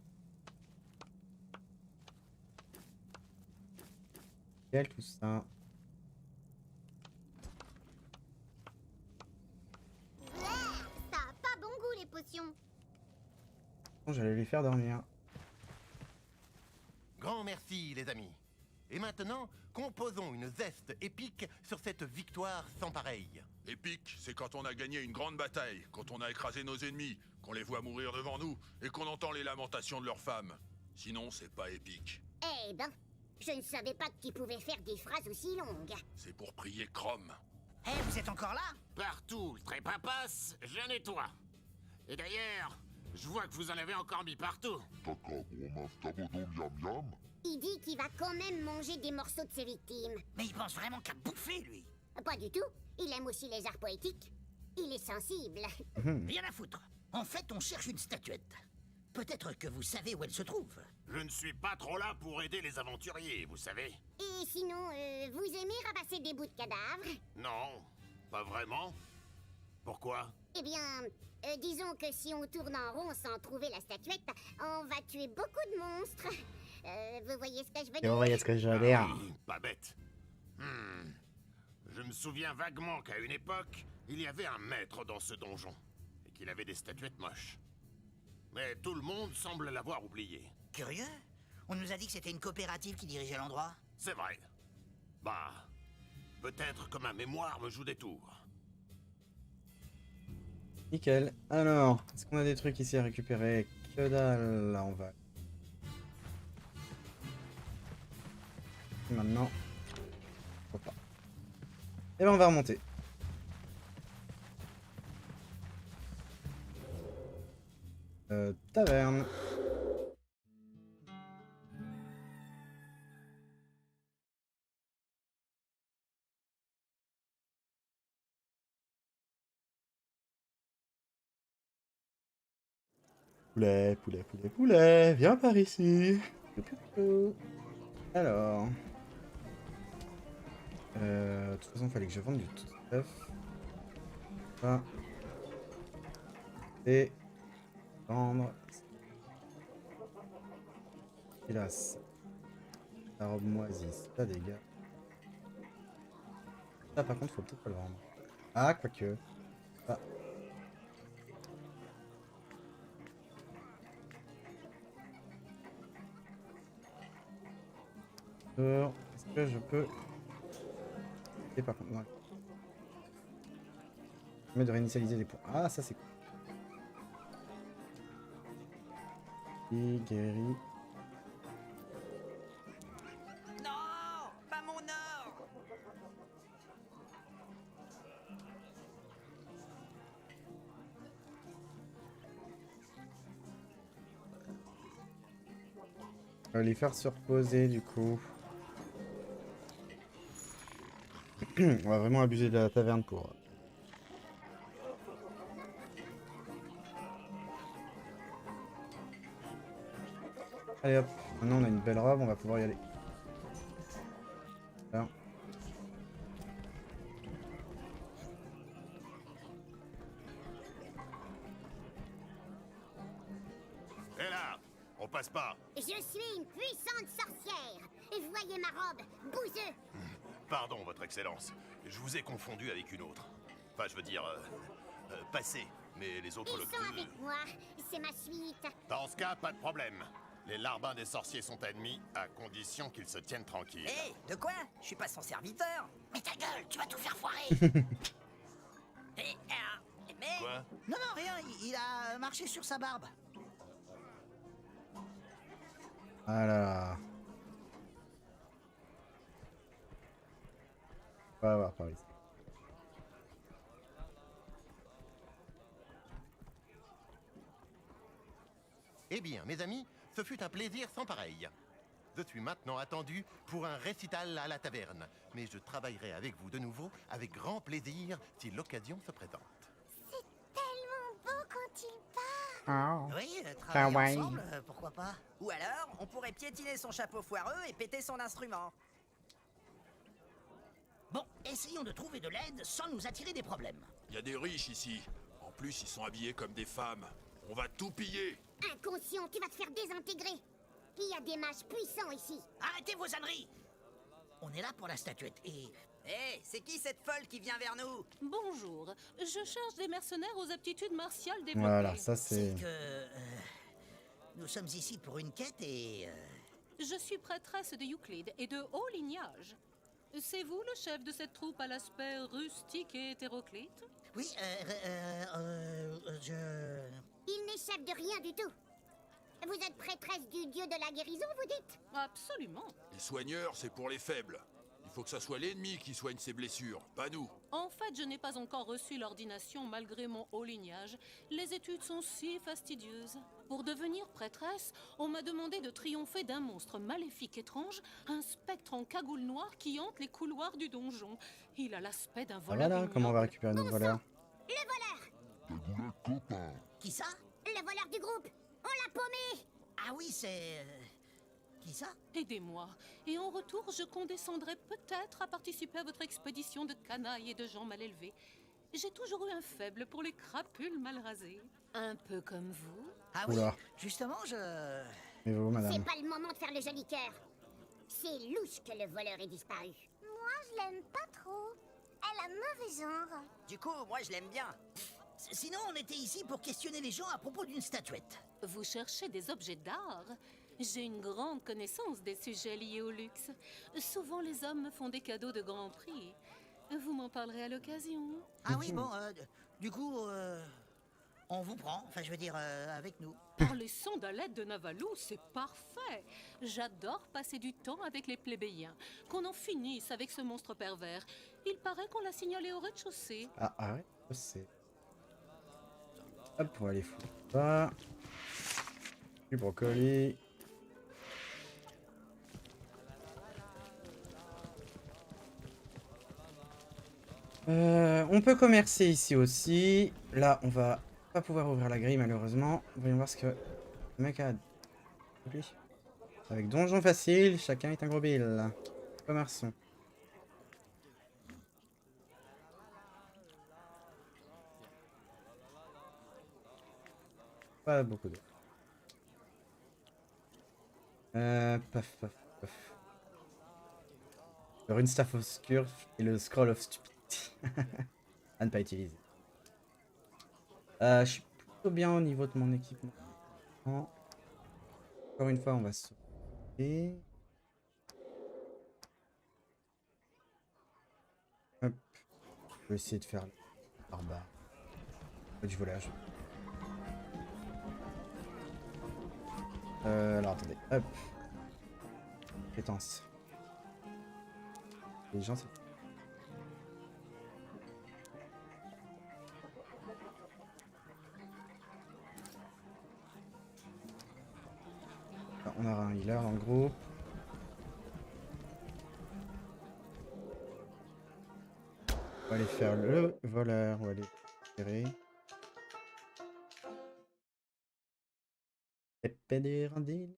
Quel tout ça. Ça a pas bon goût les potions. Bon, j'allais les faire dormir. Grand merci, les amis. Et maintenant, composons une zeste épique sur cette victoire sans pareille. Épique, c'est quand on a gagné une grande bataille, quand on a écrasé nos ennemis, qu'on les voit mourir devant nous et qu'on entend les lamentations de leurs femmes. Sinon, c'est pas épique. Eh ben, je ne savais pas qu'il pouvait faire des phrases aussi longues. C'est pour prier Chrome. Eh, vous êtes encore là? Partout, le trépas passe, je nettoie. Et d'ailleurs, je vois que vous en avez encore mis partout. Il dit qu'il va quand même manger des morceaux de ses victimes. Mais il pense vraiment qu'à bouffer, lui. Pas du tout. Il aime aussi les arts poétiques. Il est sensible. Rien à foutre. En fait, on cherche une statuette. Peut-être que vous savez où elle se trouve. Je ne suis pas trop là pour aider les aventuriers, vous savez. Et sinon, vous aimez ramasser des bouts de cadavres? Non, pas vraiment. Pourquoi? Eh bien, disons que si on tourne en rond sans trouver la statuette, on va tuer beaucoup de monstres. Vous voyez ce que je veux Et dire? on voyait ce que je veux dire. Oui, pas bête. Je me souviens vaguement qu'à une époque, il y avait un maître dans ce donjon. Et qu'il avait des statuettes moches. Mais tout le monde semble l'avoir oublié. Curieux. On nous a dit que c'était une coopérative qui dirigeait l'endroit. C'est vrai. Bah, peut-être que ma mémoire me joue des tours. Nickel. Alors, est-ce qu'on a des trucs ici à récupérer? Que dalle, là on va. Et maintenant. Hop là. Et ben on va remonter. Taverne. Poulet, poulet, poulet, poulet, viens par ici. Alors. De toute façon, il fallait que je vende du tout neuf. Ça. Et vendre. Hélas. La robe moisie, ça dégâts. Ça par contre, faut peut-être pas le vendre. Ah, quoique. Ah. Est-ce que je peux... Et par contre, non. Permet de réinitialiser les points. Ah, ça c'est cool. Et guéri. Non, pas mon or. On va les faire se reposer du coup. On va vraiment abuser de la taverne pour... Allez hop, maintenant on a une belle robe, on va pouvoir y aller. Alors. Et là, on passe pas. Je suis une puissante sorcière. Et voyez ma robe, bouseux. Pardon, votre excellence. Je vous ai confondu avec une autre. Enfin, je veux dire, passé. Mais les autres Ils sont avec moi. C'est ma suite. Dans ce cas, pas de problème. Les larbins des sorciers sont ennemis, à condition qu'ils se tiennent tranquilles. Hé, de quoi? Je suis pas son serviteur. Mais ta gueule, tu vas tout faire foirer. Mais... Quoi? Non, non, rien. Il a marché sur sa barbe. Voilà. On va voir par ici. Eh bien, mes amis, ce fut un plaisir sans pareil. Je suis maintenant attendu pour un récital à la taverne, mais je travaillerai avec vous de nouveau avec grand plaisir si l'occasion se présente. C'est tellement beau quand il part. Oui, travailler ensemble, pourquoi pas? Ou alors, on pourrait piétiner son chapeau foireux et péter son instrument. Bon, essayons de trouver de l'aide sans nous attirer des problèmes. Il y a des riches ici. En plus, ils sont habillés comme des femmes. On va tout piller. Inconscient, tu vas te faire désintégrer. Il y a des mages puissants ici. Arrêtez vos âneries! On est là pour la statuette et... Hé, c'est qui cette folle qui vient vers nous? Bonjour, je cherche des mercenaires aux aptitudes martiales développées. Voilà, ça c'est... C'est que... nous sommes ici pour une quête et... Je suis prêtresse de Euclide et de haut lignage. C'est vous le chef de cette troupe à l'aspect rustique et hétéroclite? Oui, je... Il n'échappe de rien du tout. Vous êtes prêtresse du dieu de la guérison, vous dites? Absolument. Les soigneurs, c'est pour les faibles. Il faut que ça soit l'ennemi qui soigne ses blessures, pas nous. En fait, je n'ai pas encore reçu l'ordination malgré mon haut lignage. Les études sont si fastidieuses. Pour devenir prêtresse, on m'a demandé de triompher d'un monstre maléfique étrange, un spectre en cagoule noire qui hante les couloirs du donjon. Il a l'aspect d'un Ah, voleur. voilà, comment on va récupérer notre voleur. Le voleur! Qui ça? Le voleur du groupe! On l'a paumé! Ah oui, c'est... Qui ça? Aidez-moi, et en retour, je condescendrai peut-être à participer à votre expédition de canailles et de gens mal élevés. J'ai toujours eu un faible pour les crapules mal rasées. Un peu comme vous. Ah oui, Oula. justement, je... Mais vous, C'est madame. pas le moment de faire le joli cœur. C'est louche que le voleur ait disparu. Moi, je l'aime pas trop. Elle a mauvais genre. Du coup, moi je l'aime bien. Sinon, on était ici pour questionner les gens à propos d'une statuette. Vous cherchez des objets d'art? J'ai une grande connaissance des sujets liés au luxe. Souvent, les hommes me font des cadeaux de grand prix. Vous m'en parlerez à l'occasion. Ah oui, bon, du coup, on vous prend, enfin je veux dire, avec nous. Pour les sandalettes de Navalou, c'est parfait. J'adore passer du temps avec les plébéiens. Qu'on en finisse avec ce monstre pervers. Il paraît qu'on l'a signalé au rez-de-chaussée. Ah, arrête, c'est... Hop, on va les foutre là. Du brocoli. On peut commercer ici aussi. Là, on va pas pouvoir ouvrir la grille malheureusement. Voyons voir ce que le mec a. Avec donjon facile, chacun est un gros bill. Commerçons. Pas beaucoup de. Paf, paf, paf. Le Runestaff obscur et le Scroll of Stupidity. À ne pas utiliser. Je suis plutôt bien au niveau de mon équipement. Encore une fois, on va sauter. Hop. Je vais essayer de faire le barbare. Du volage. Alors attendez. Hop. Compétence. Les gens, c'est... On aura un healer dans le groupe. On va aller faire le voleur, on va aller tirer. Épée des rondines.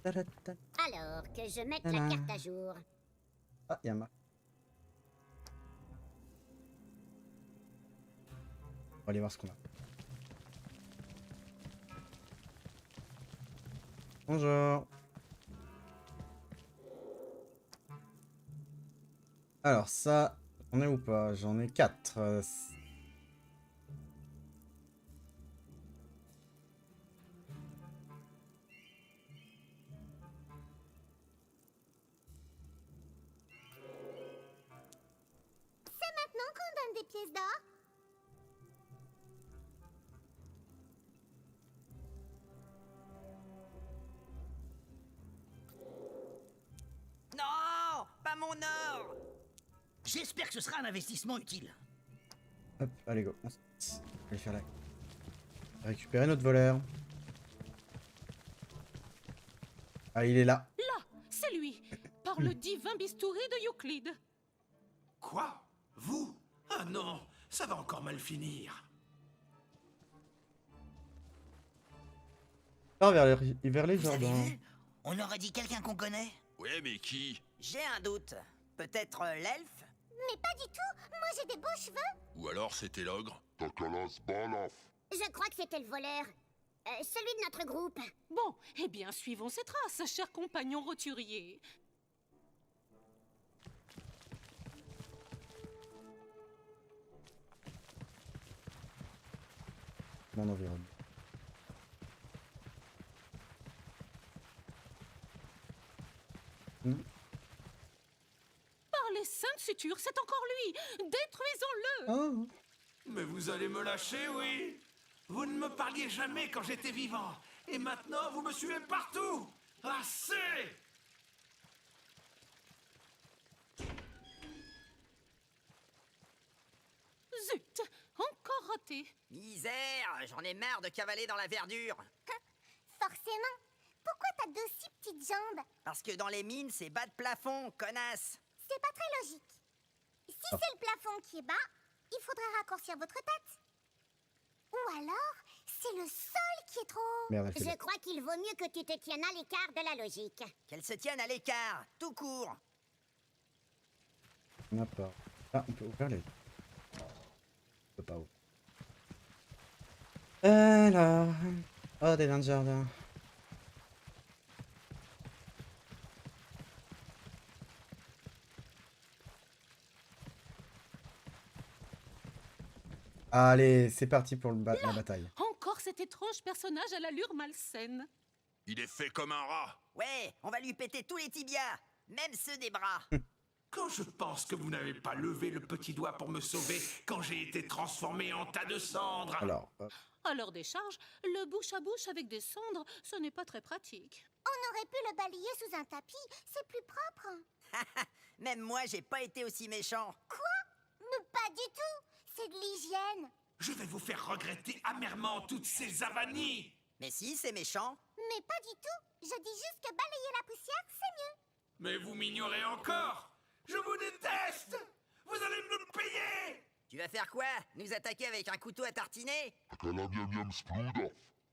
Alors, que je mette la carte à jour. Ah, il y a un marque. On va aller voir ce qu'on a. Bonjour. Alors ça, on est ou pas? J'en ai 4. C'est maintenant qu'on donne des pièces d'or? Non, pas mon or. J'espère que ce sera un investissement utile. Hop, allez go. On va aller faire là. Récupérer notre voleur. Ah, il est là. Là, c'est lui, par le divin bistouri de Euclide. Quoi? Vous? Ah non, ça va encore mal finir. Ah, vers les Vous avez jardins. vu? On aurait dit quelqu'un qu'on connaît. Ouais, mais qui? J'ai un doute. Peut-être l'elfe? Mais pas du tout. Moi, j'ai des beaux cheveux. Ou alors c'était l'ogre? Je crois que c'était le voleur. Celui de notre groupe. Bon, eh bien, suivons ses traces, cher compagnon roturier. Mon environnement. Par les saintes sutures, c'est encore lui. Détruisons-le. Oh. Mais vous allez me lâcher, oui? Vous ne me parliez jamais quand j'étais vivant. Et maintenant, vous me suivez partout. Assez! Zut, encore raté. Misère, j'en ai marre de cavaler dans la verdure. Forcément. Pourquoi t'as d'aussi petites jambes? Parce que dans les mines, c'est bas de plafond, connasse. C'est pas très logique. Si c'est le plafond qui est bas, il faudrait raccourcir votre tête. Ou alors, c'est le sol qui est trop... Merde, elle fait Je crois qu'il vaut mieux que tu te tiennes à l'écart de la logique. Qu'elle se tienne à l'écart, tout court. On n'a pas. Ah, on peut ouvrir les. On peut pas ouvrir. Alors. Oh, des nains de jardin. Allez, c'est parti pour la bataille. Encore cet étrange personnage à l'allure malsaine. Il est fait comme un rat. Ouais, on va lui péter tous les tibias, même ceux des bras. Quand je pense que vous n'avez pas levé le petit doigt pour me sauver quand j'ai été transformé en tas de cendres. Alors, À leur décharge, le bouche à bouche avec des cendres, ce n'est pas très pratique. On aurait pu le balayer sous un tapis, c'est plus propre. Même moi, j'ai pas été aussi méchant. Mais pas du tout, c'est de l'hygiène. Je vais vous faire regretter amèrement toutes ces avanies. Mais si, c'est méchant. Mais pas du tout, je dis juste que balayer la poussière, c'est mieux. Mais vous m'ignorez encore. Je vous déteste. Vous allez me le payer. Tu vas faire quoi? Nous attaquer avec un couteau à tartiner?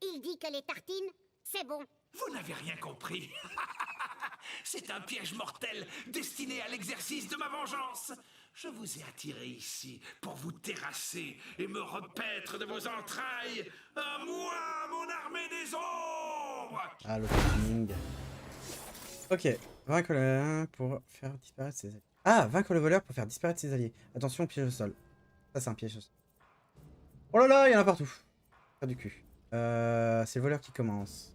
Il dit que les tartines, c'est bon. Vous n'avez rien compris. C'est un piège mortel destiné à l'exercice de ma vengeance. Je vous ai attiré ici pour vous terrasser et me repaître de vos entrailles. À moi, mon armée des ombres. ah, l'opening. Ok, vaincre le pour faire disparaître ses alliés. Ah, vaincre le voleur pour faire disparaître ses alliés. Attention, piège au sol. Ça, c'est un piège au sol. Oh là là, il y en a partout. Faire du cul. C'est le voleur qui commence.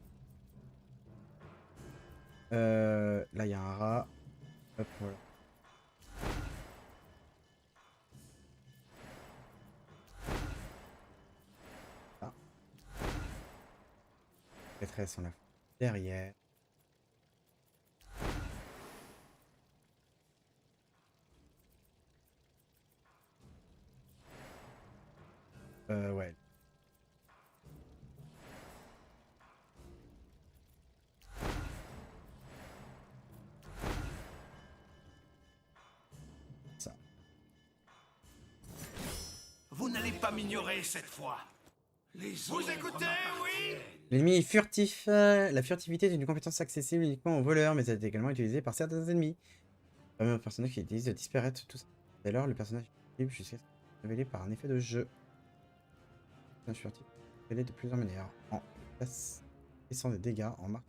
Là, il y a un rat. Hop, voilà. Ah. Maîtresse, on l'a fait derrière. Ouais. Ça. Vous n'allez pas m'ignorer cette fois. Vous écoutez, oui? L'ennemi est furtif. La furtivité est une compétence accessible uniquement aux voleurs, mais elle est également utilisée par certains ennemis. Permet au personnage qui utilise de disparaître tout ça. Dès lors, le personnage est libre jusqu'à ce qu'il soit révélé par un effet de jeu. Le personnage furtif est révélé de plusieurs manières. En laissant des dégâts en marque.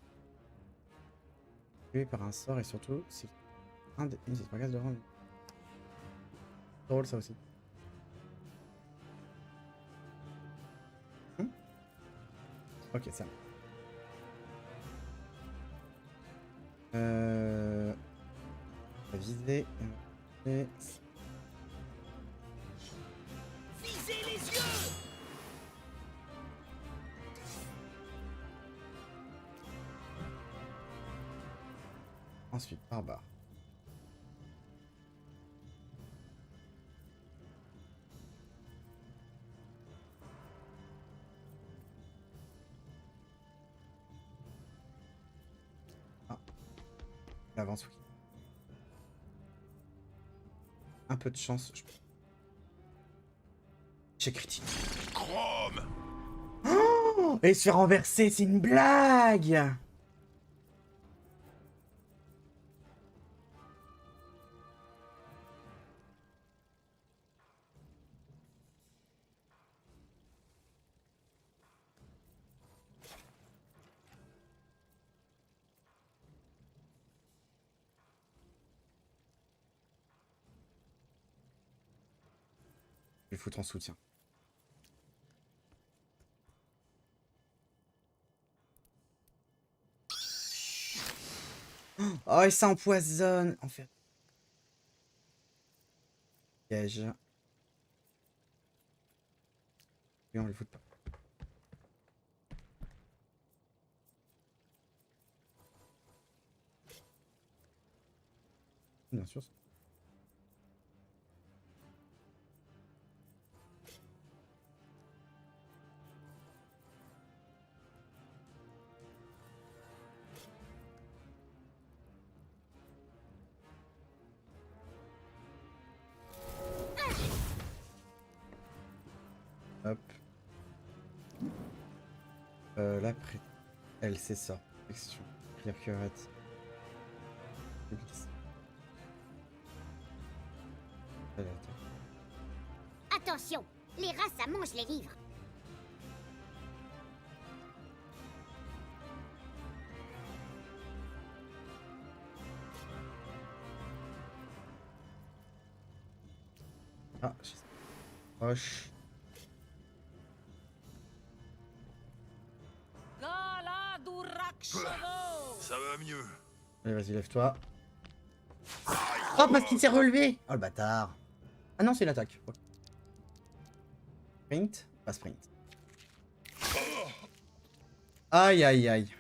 Tué par un sort et surtout, c'est une des trois cases de rang. Drôle ça aussi. Ok, ça. On va viser. Et... Visez les yeux. Ensuite, barbare. Ah. L'avance, oui. Un peu de chance. J'ai critique. Chrome. Oh, et se faire renverser, c'est une blague! Je vais le foutre en soutien. Oh, et ça empoisonne, en fait. Piège. Et on le fout pas. Bien sûr. Hop. Là, après. Elle, c'est ça. Question. Clear curate. Attention, les rats, ça mange les livres. Ah, je sais. Proche. Ça va mieux. Allez, vas-y, lève-toi. Oh, parce qu'il s'est relevé. Oh, le bâtard. Ah non, c'est l'attaque. Ok. Sprint. Pas sprint. Aïe, aïe, aïe.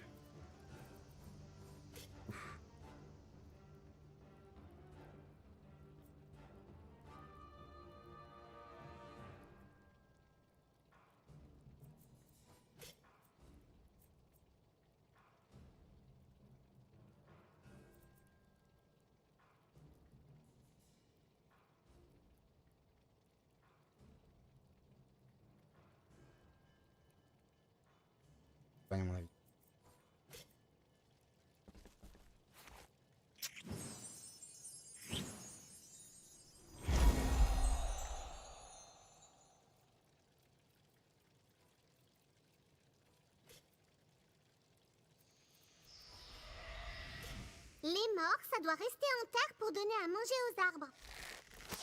Pas à mon avis. Les morts, ça doit rester en terre pour donner à manger aux arbres.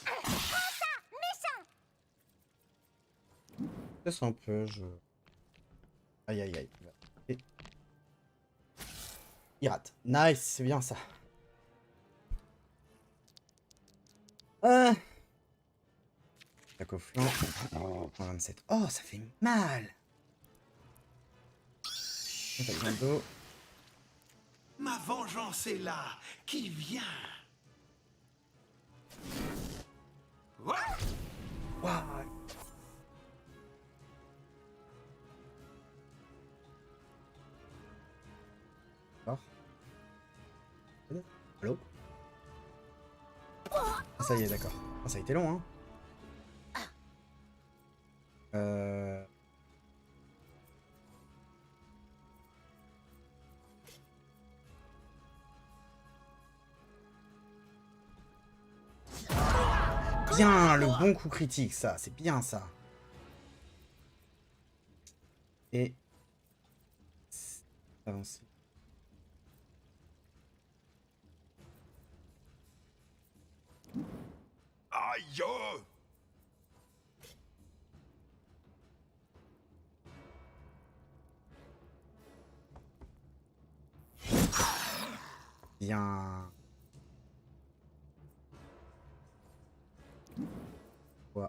Prends ça, méchant! Laisse un peu, je... Aïe, aïe, aïe. Et... Il rate. Nice, c'est bien ça. Tac au flanc. Oh, 27. Oh, ça fait mal. Tac dans le dos. Ma vengeance est là, qui vient. What? Waouh. D'accord. Allô? Ah, ça y est, d'accord. Ah, ça a été long, hein. Bien, le bon coup critique, ça, c'est bien ça. Et... avancer. Aïe! Bien. Ouais.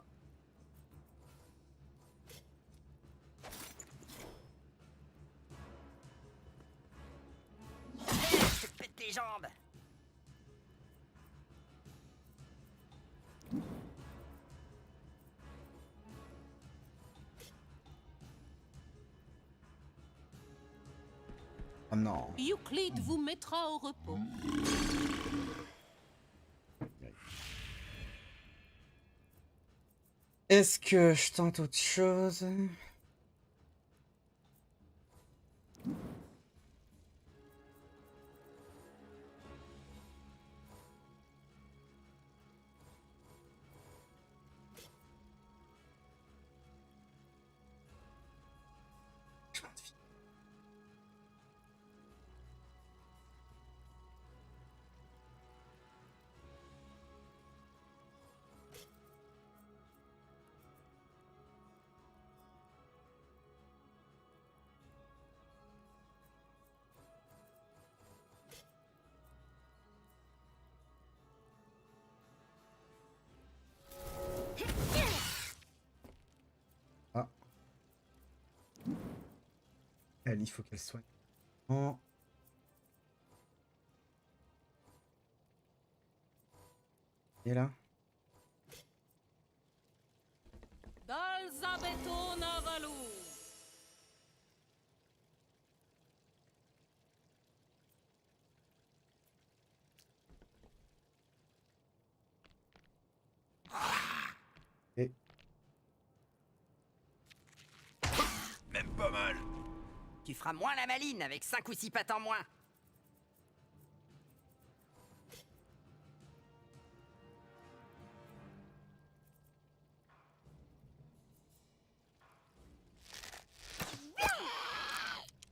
Je te pète les jambes. Oh non. Euclide vous mettra au repos. Est-ce que je tente autre chose? Ah. Elle, il faut qu'elle soigne. Oh. Et là? Dalzabeto Navalu. Et... Même pas mal. Tu feras moins la maline avec 5 ou 6 pattes en moins.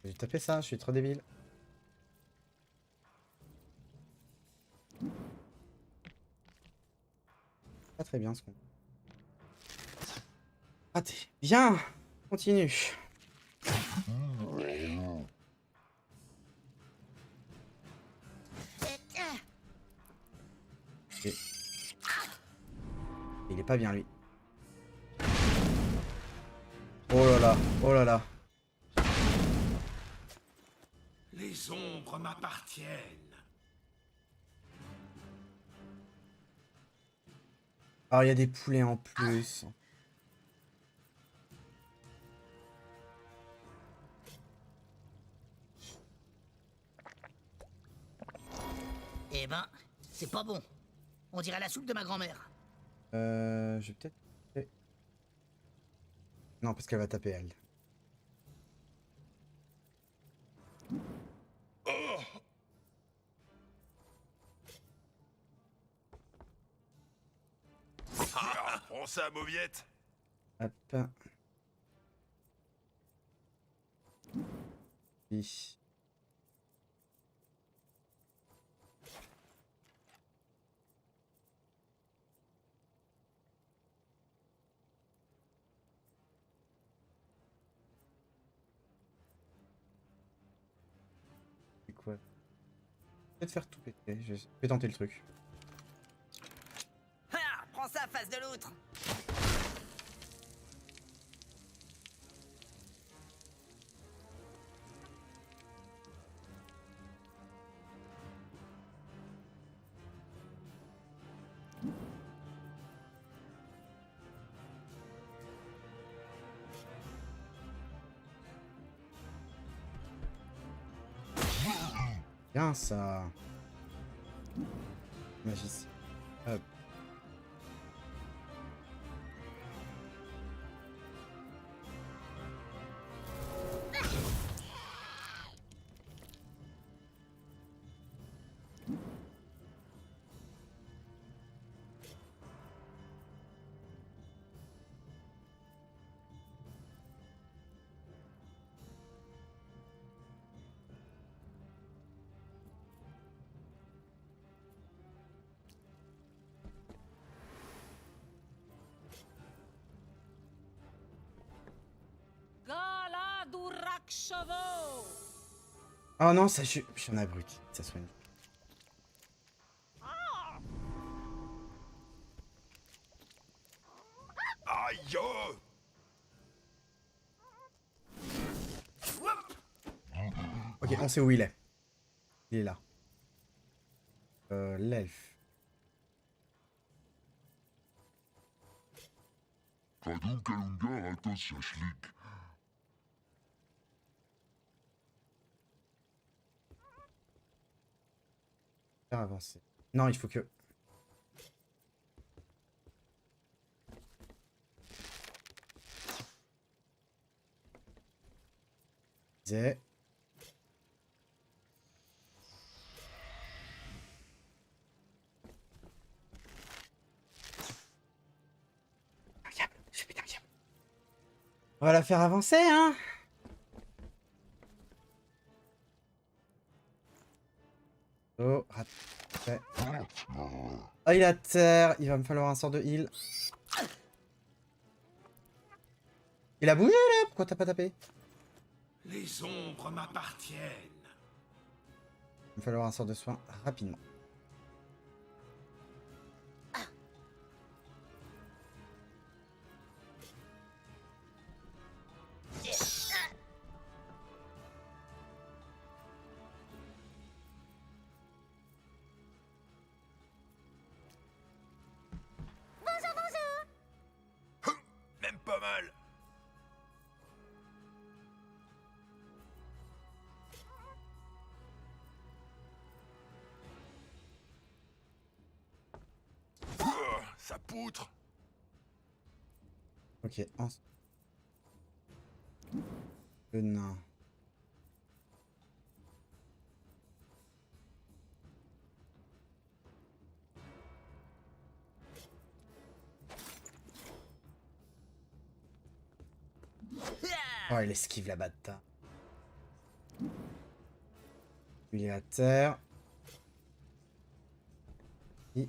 J'ai tapé ça, je suis trop débile. Pas très bien ce qu'on... Raté. Bien. Continue. Et... Il est pas bien lui. Oh là là, oh là là. Les ombres m'appartiennent. Ah, il y a des poulets en plus. Eh ben, c'est pas bon. On dirait la soupe de ma grand-mère. Je vais peut-être... Non, parce qu'elle va taper elle. Ah, prends ça, mauviette. Hop. Oui. C'est quoi? Peut-être faire tout péter. Je vais tenter le truc. Ah, prends ça, face de l'outre. Bien ça. Magicien. Hop. Galadurakshovo. Oh non, ça, je suis un abruti. Ça soigne. Aïe! Ok, on sait où il est. Il est là. L'elfe. Faire avancer. Non, il faut que... Disais... Je vais péter un câble. On va la faire avancer, hein. Oh, raté. Oh, il est à terre. Il va me falloir un sort de heal. Il a bougé, là. Pourquoi t'as pas tapé? Les ombres m'appartiennent. Il va me falloir un sort de soin rapidement. Bonjour, bonjour. Même pas mal. Ça poutre. Ok, le nain. Oh, il esquive la bata. Il est à terre. Et...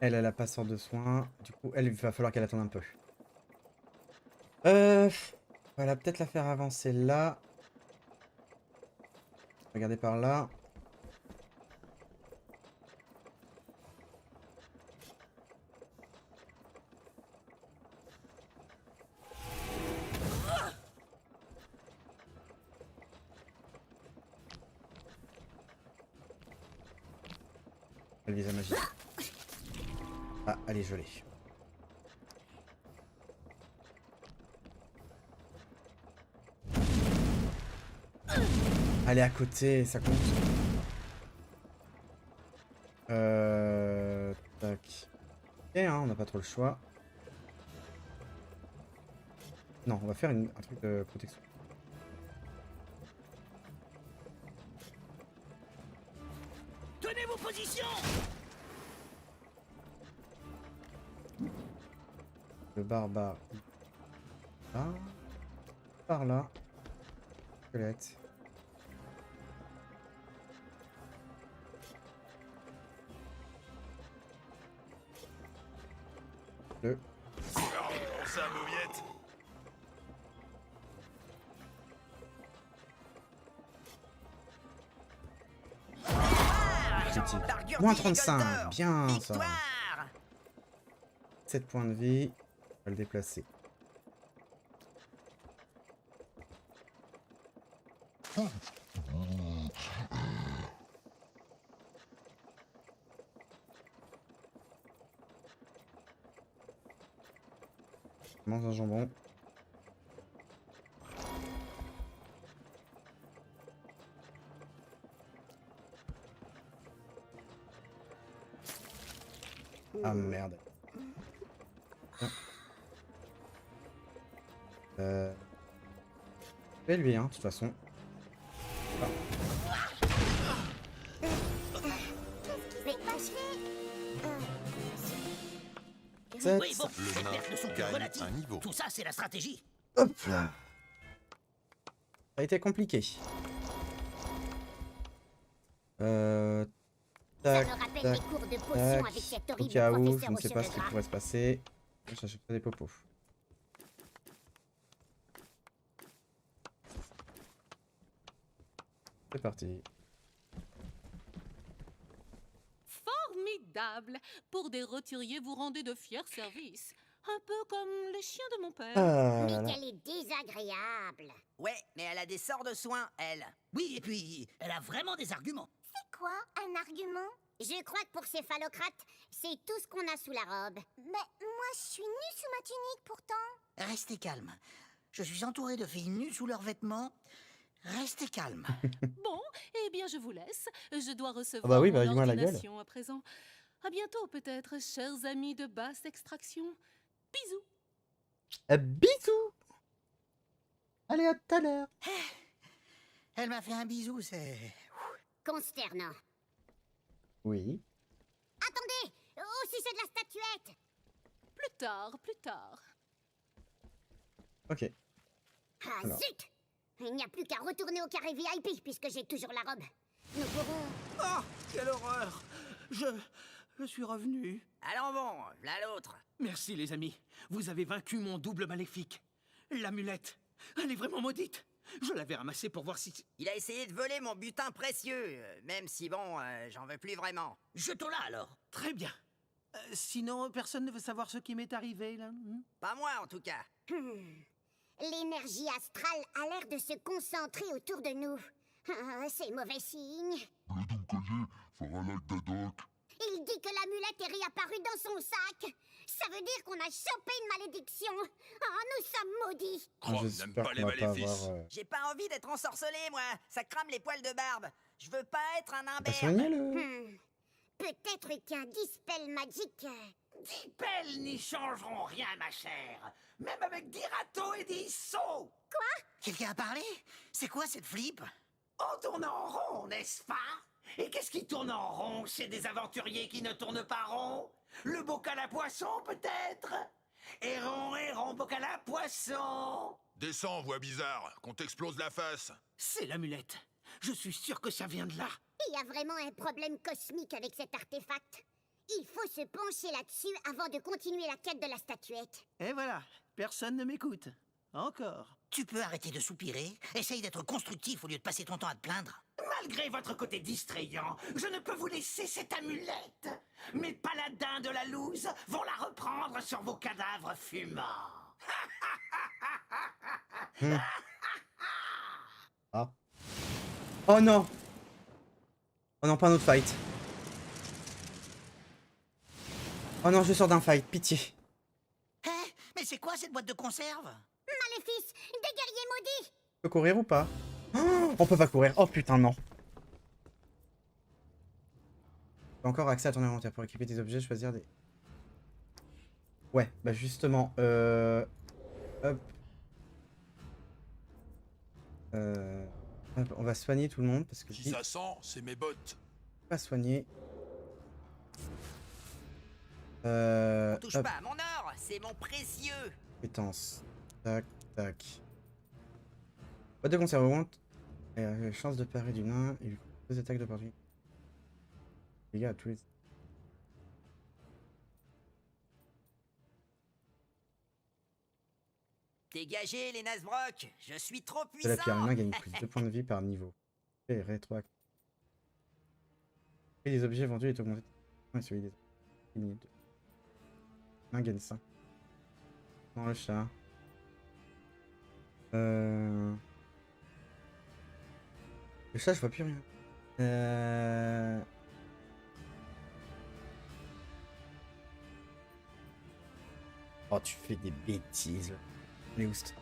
Elle a pas sort de soins. Du coup, elle, il va falloir qu'elle attende un peu. Voilà, peut-être la faire avancer là. Regardez par là. Elle vise à magie. Ah, elle est gelée. Elle est à côté, ça compte. Tac. Ok, hein, on n'a pas trop le choix. Non, on va faire un truc de protection. Tenez vos positions! Le barbare. Là. Par là. Squelette. Le. Oh, ça, mauviette. Petit. Moins 35. Bien ça. 7 points de vie. On va le déplacer. Mange un jambon. Ah merde. C'est lui, hein, de toute façon. Mais achevez. Oui, bon, Le ces nain pertes ne sont que gagne relatives. un niveau. Tout ça, c'est la stratégie. Hop là. Ça a été compliqué. Ça Tac, me rappelle tac, mes cours de potion tac. avec cet Au horrible cas où, je professeur ne aux sais pas cheveux ce qui gras. pourrait se passer. J'achète pas des popos. C'est parti. Formidable! Pour des roturiers, vous rendez de fiers services. Un peu comme les chiens de mon père. Ah là Mais là. qu'elle est désagréable. Ouais, mais elle a des sorts de soins, elle. Oui, et puis, elle a vraiment des arguments. C'est quoi un argument? Je crois que pour ces phallocrates, c'est tout ce qu'on a sous la robe. Mais moi, je suis nue sous ma tunique pourtant. Restez calme. Je suis entouré de filles nues sous leurs vêtements. Restez calme. Bon, eh bien, je vous laisse. Je dois recevoir bah oui, mon bah dis-moi la gueule. ordination à présent. À bientôt, peut-être, chers amis de basse extraction. Bisous. Bisous. Allez, à tout à l'heure. Elle m'a fait un bisou, c'est... Consternant. Oui. Attendez! Aussi c'est de la statuette! Plus tard, plus tard. Ok. Ah Alors. zut! Il n'y a plus qu'à retourner au carré VIP puisque j'ai toujours la robe. Nous pourrons... Oh, quelle horreur! Je suis revenu. Allons bon, là l'autre. Merci, les amis. Vous avez vaincu mon double maléfique. L'amulette. Elle est vraiment maudite. Je l'avais ramassée pour voir si... Il a essayé de voler mon butin précieux, même si bon, j'en veux plus vraiment. Jetons-la alors. Très bien. Sinon, personne ne veut savoir ce qui m'est arrivé, là. Pas moi en tout cas. L'énergie astrale a l'air de se concentrer autour de nous. Ah, c'est mauvais signe. Il dit que l'amulette est réapparue dans son sac. Ça veut dire qu'on a chopé une malédiction. Oh, nous sommes maudits. Oh, n'aime J'espère pas qu'on les va pas maléfices. avoir... J'ai pas envie d'être ensorcelé, moi. Ça crame les poils de barbe. Je veux pas être un imberbe. Soignez-le. Peut-être qu'un dispel magique... 10 pelles n'y changeront rien, ma chère. Même avec 10 râteaux et 10 seaux. Quelqu'un a parlé? C'est quoi cette flip? On tourne en rond, n'est-ce pas? Et qu'est-ce qui tourne en rond chez des aventuriers qui ne tournent pas rond? Le bocal à poisson, peut-être? Héron, bocal à poisson. Descends, voix bizarre, qu'on t'explose la face. C'est l'amulette. Je suis sûr que ça vient de là. Il y a vraiment un problème cosmique avec cet artefact. Il faut se pencher là-dessus avant de continuer la quête de la statuette. Et voilà, personne ne m'écoute. Encore. Tu peux arrêter de soupirer? Essaye d'être constructif au lieu de passer ton temps à te plaindre. Malgré votre côté distrayant, je ne peux vous laisser cette amulette. Mes paladins de la loose vont la reprendre sur vos cadavres fumants. Ah. Oh non! Oh non, pas un autre fight. Oh non, je sors d'un fight, pitié. Hé, mais c'est quoi cette boîte de conserve? Maléfice, des guerriers maudits! On peut courir ou pas? Oh, on peut pas courir. Oh putain, non. J'ai encore accès à ton inventaire pour équiper tes objets, choisir des... Ouais, bah justement, hop. Hop, on va soigner tout le monde parce que Si ça sent, c'est mes bottes. pas soigner. On touche Hop, pas à mon or, c'est mon précieux. compétence. Tac, tac. Boîte de conserve augmente. Chance de parer du nain et lui deux attaques d'opportunité. Les gars, tous les... Dégagez les Nazbrock, je suis trop De la pierre puissant. humain gagne plus 2 points de vie par niveau. Et rétroactif. Et les objets vendus est augmenté. Et celui des... Un gagne 5. Dans le chat. Le chat, je vois plus rien. Oh, tu fais des bêtises. Les oust.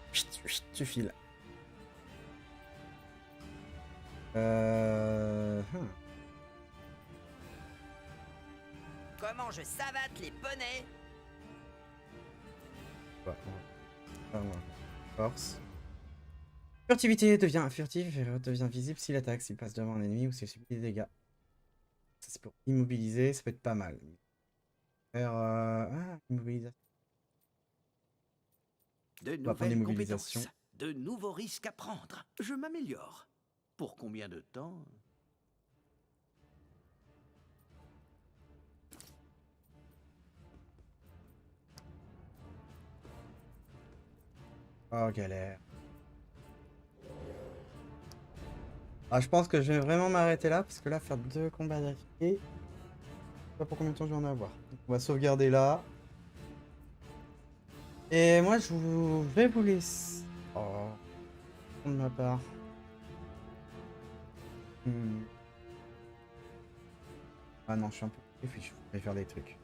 Tu files. Comment je savate les poneys? Force. Furtivité devient furtif et devient visible s'il attaque, s'il passe devant un ennemi ou s'il subit des dégâts. Ça c'est pour immobiliser, ça peut être pas mal. Faire immobilisation. De va prendre nouvelles l'immobilisation. compétences, de nouveaux risques à prendre. Je m'améliore. Pour combien de temps? Oh galère. Ah, je pense que je vais vraiment m'arrêter là parce que là faire 2 combats d'affilée, je sais pas pour combien de temps je vais en avoir. Donc, on va sauvegarder là. Et moi je vais vous laisser. Oh, de ma part. Ah non, je suis un peu occupé, je vais faire des trucs.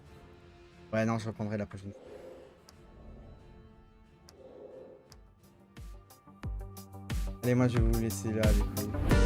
Ouais non, je reprendrai la prochaine fois. Allez, moi je vais vous laisser là du coup.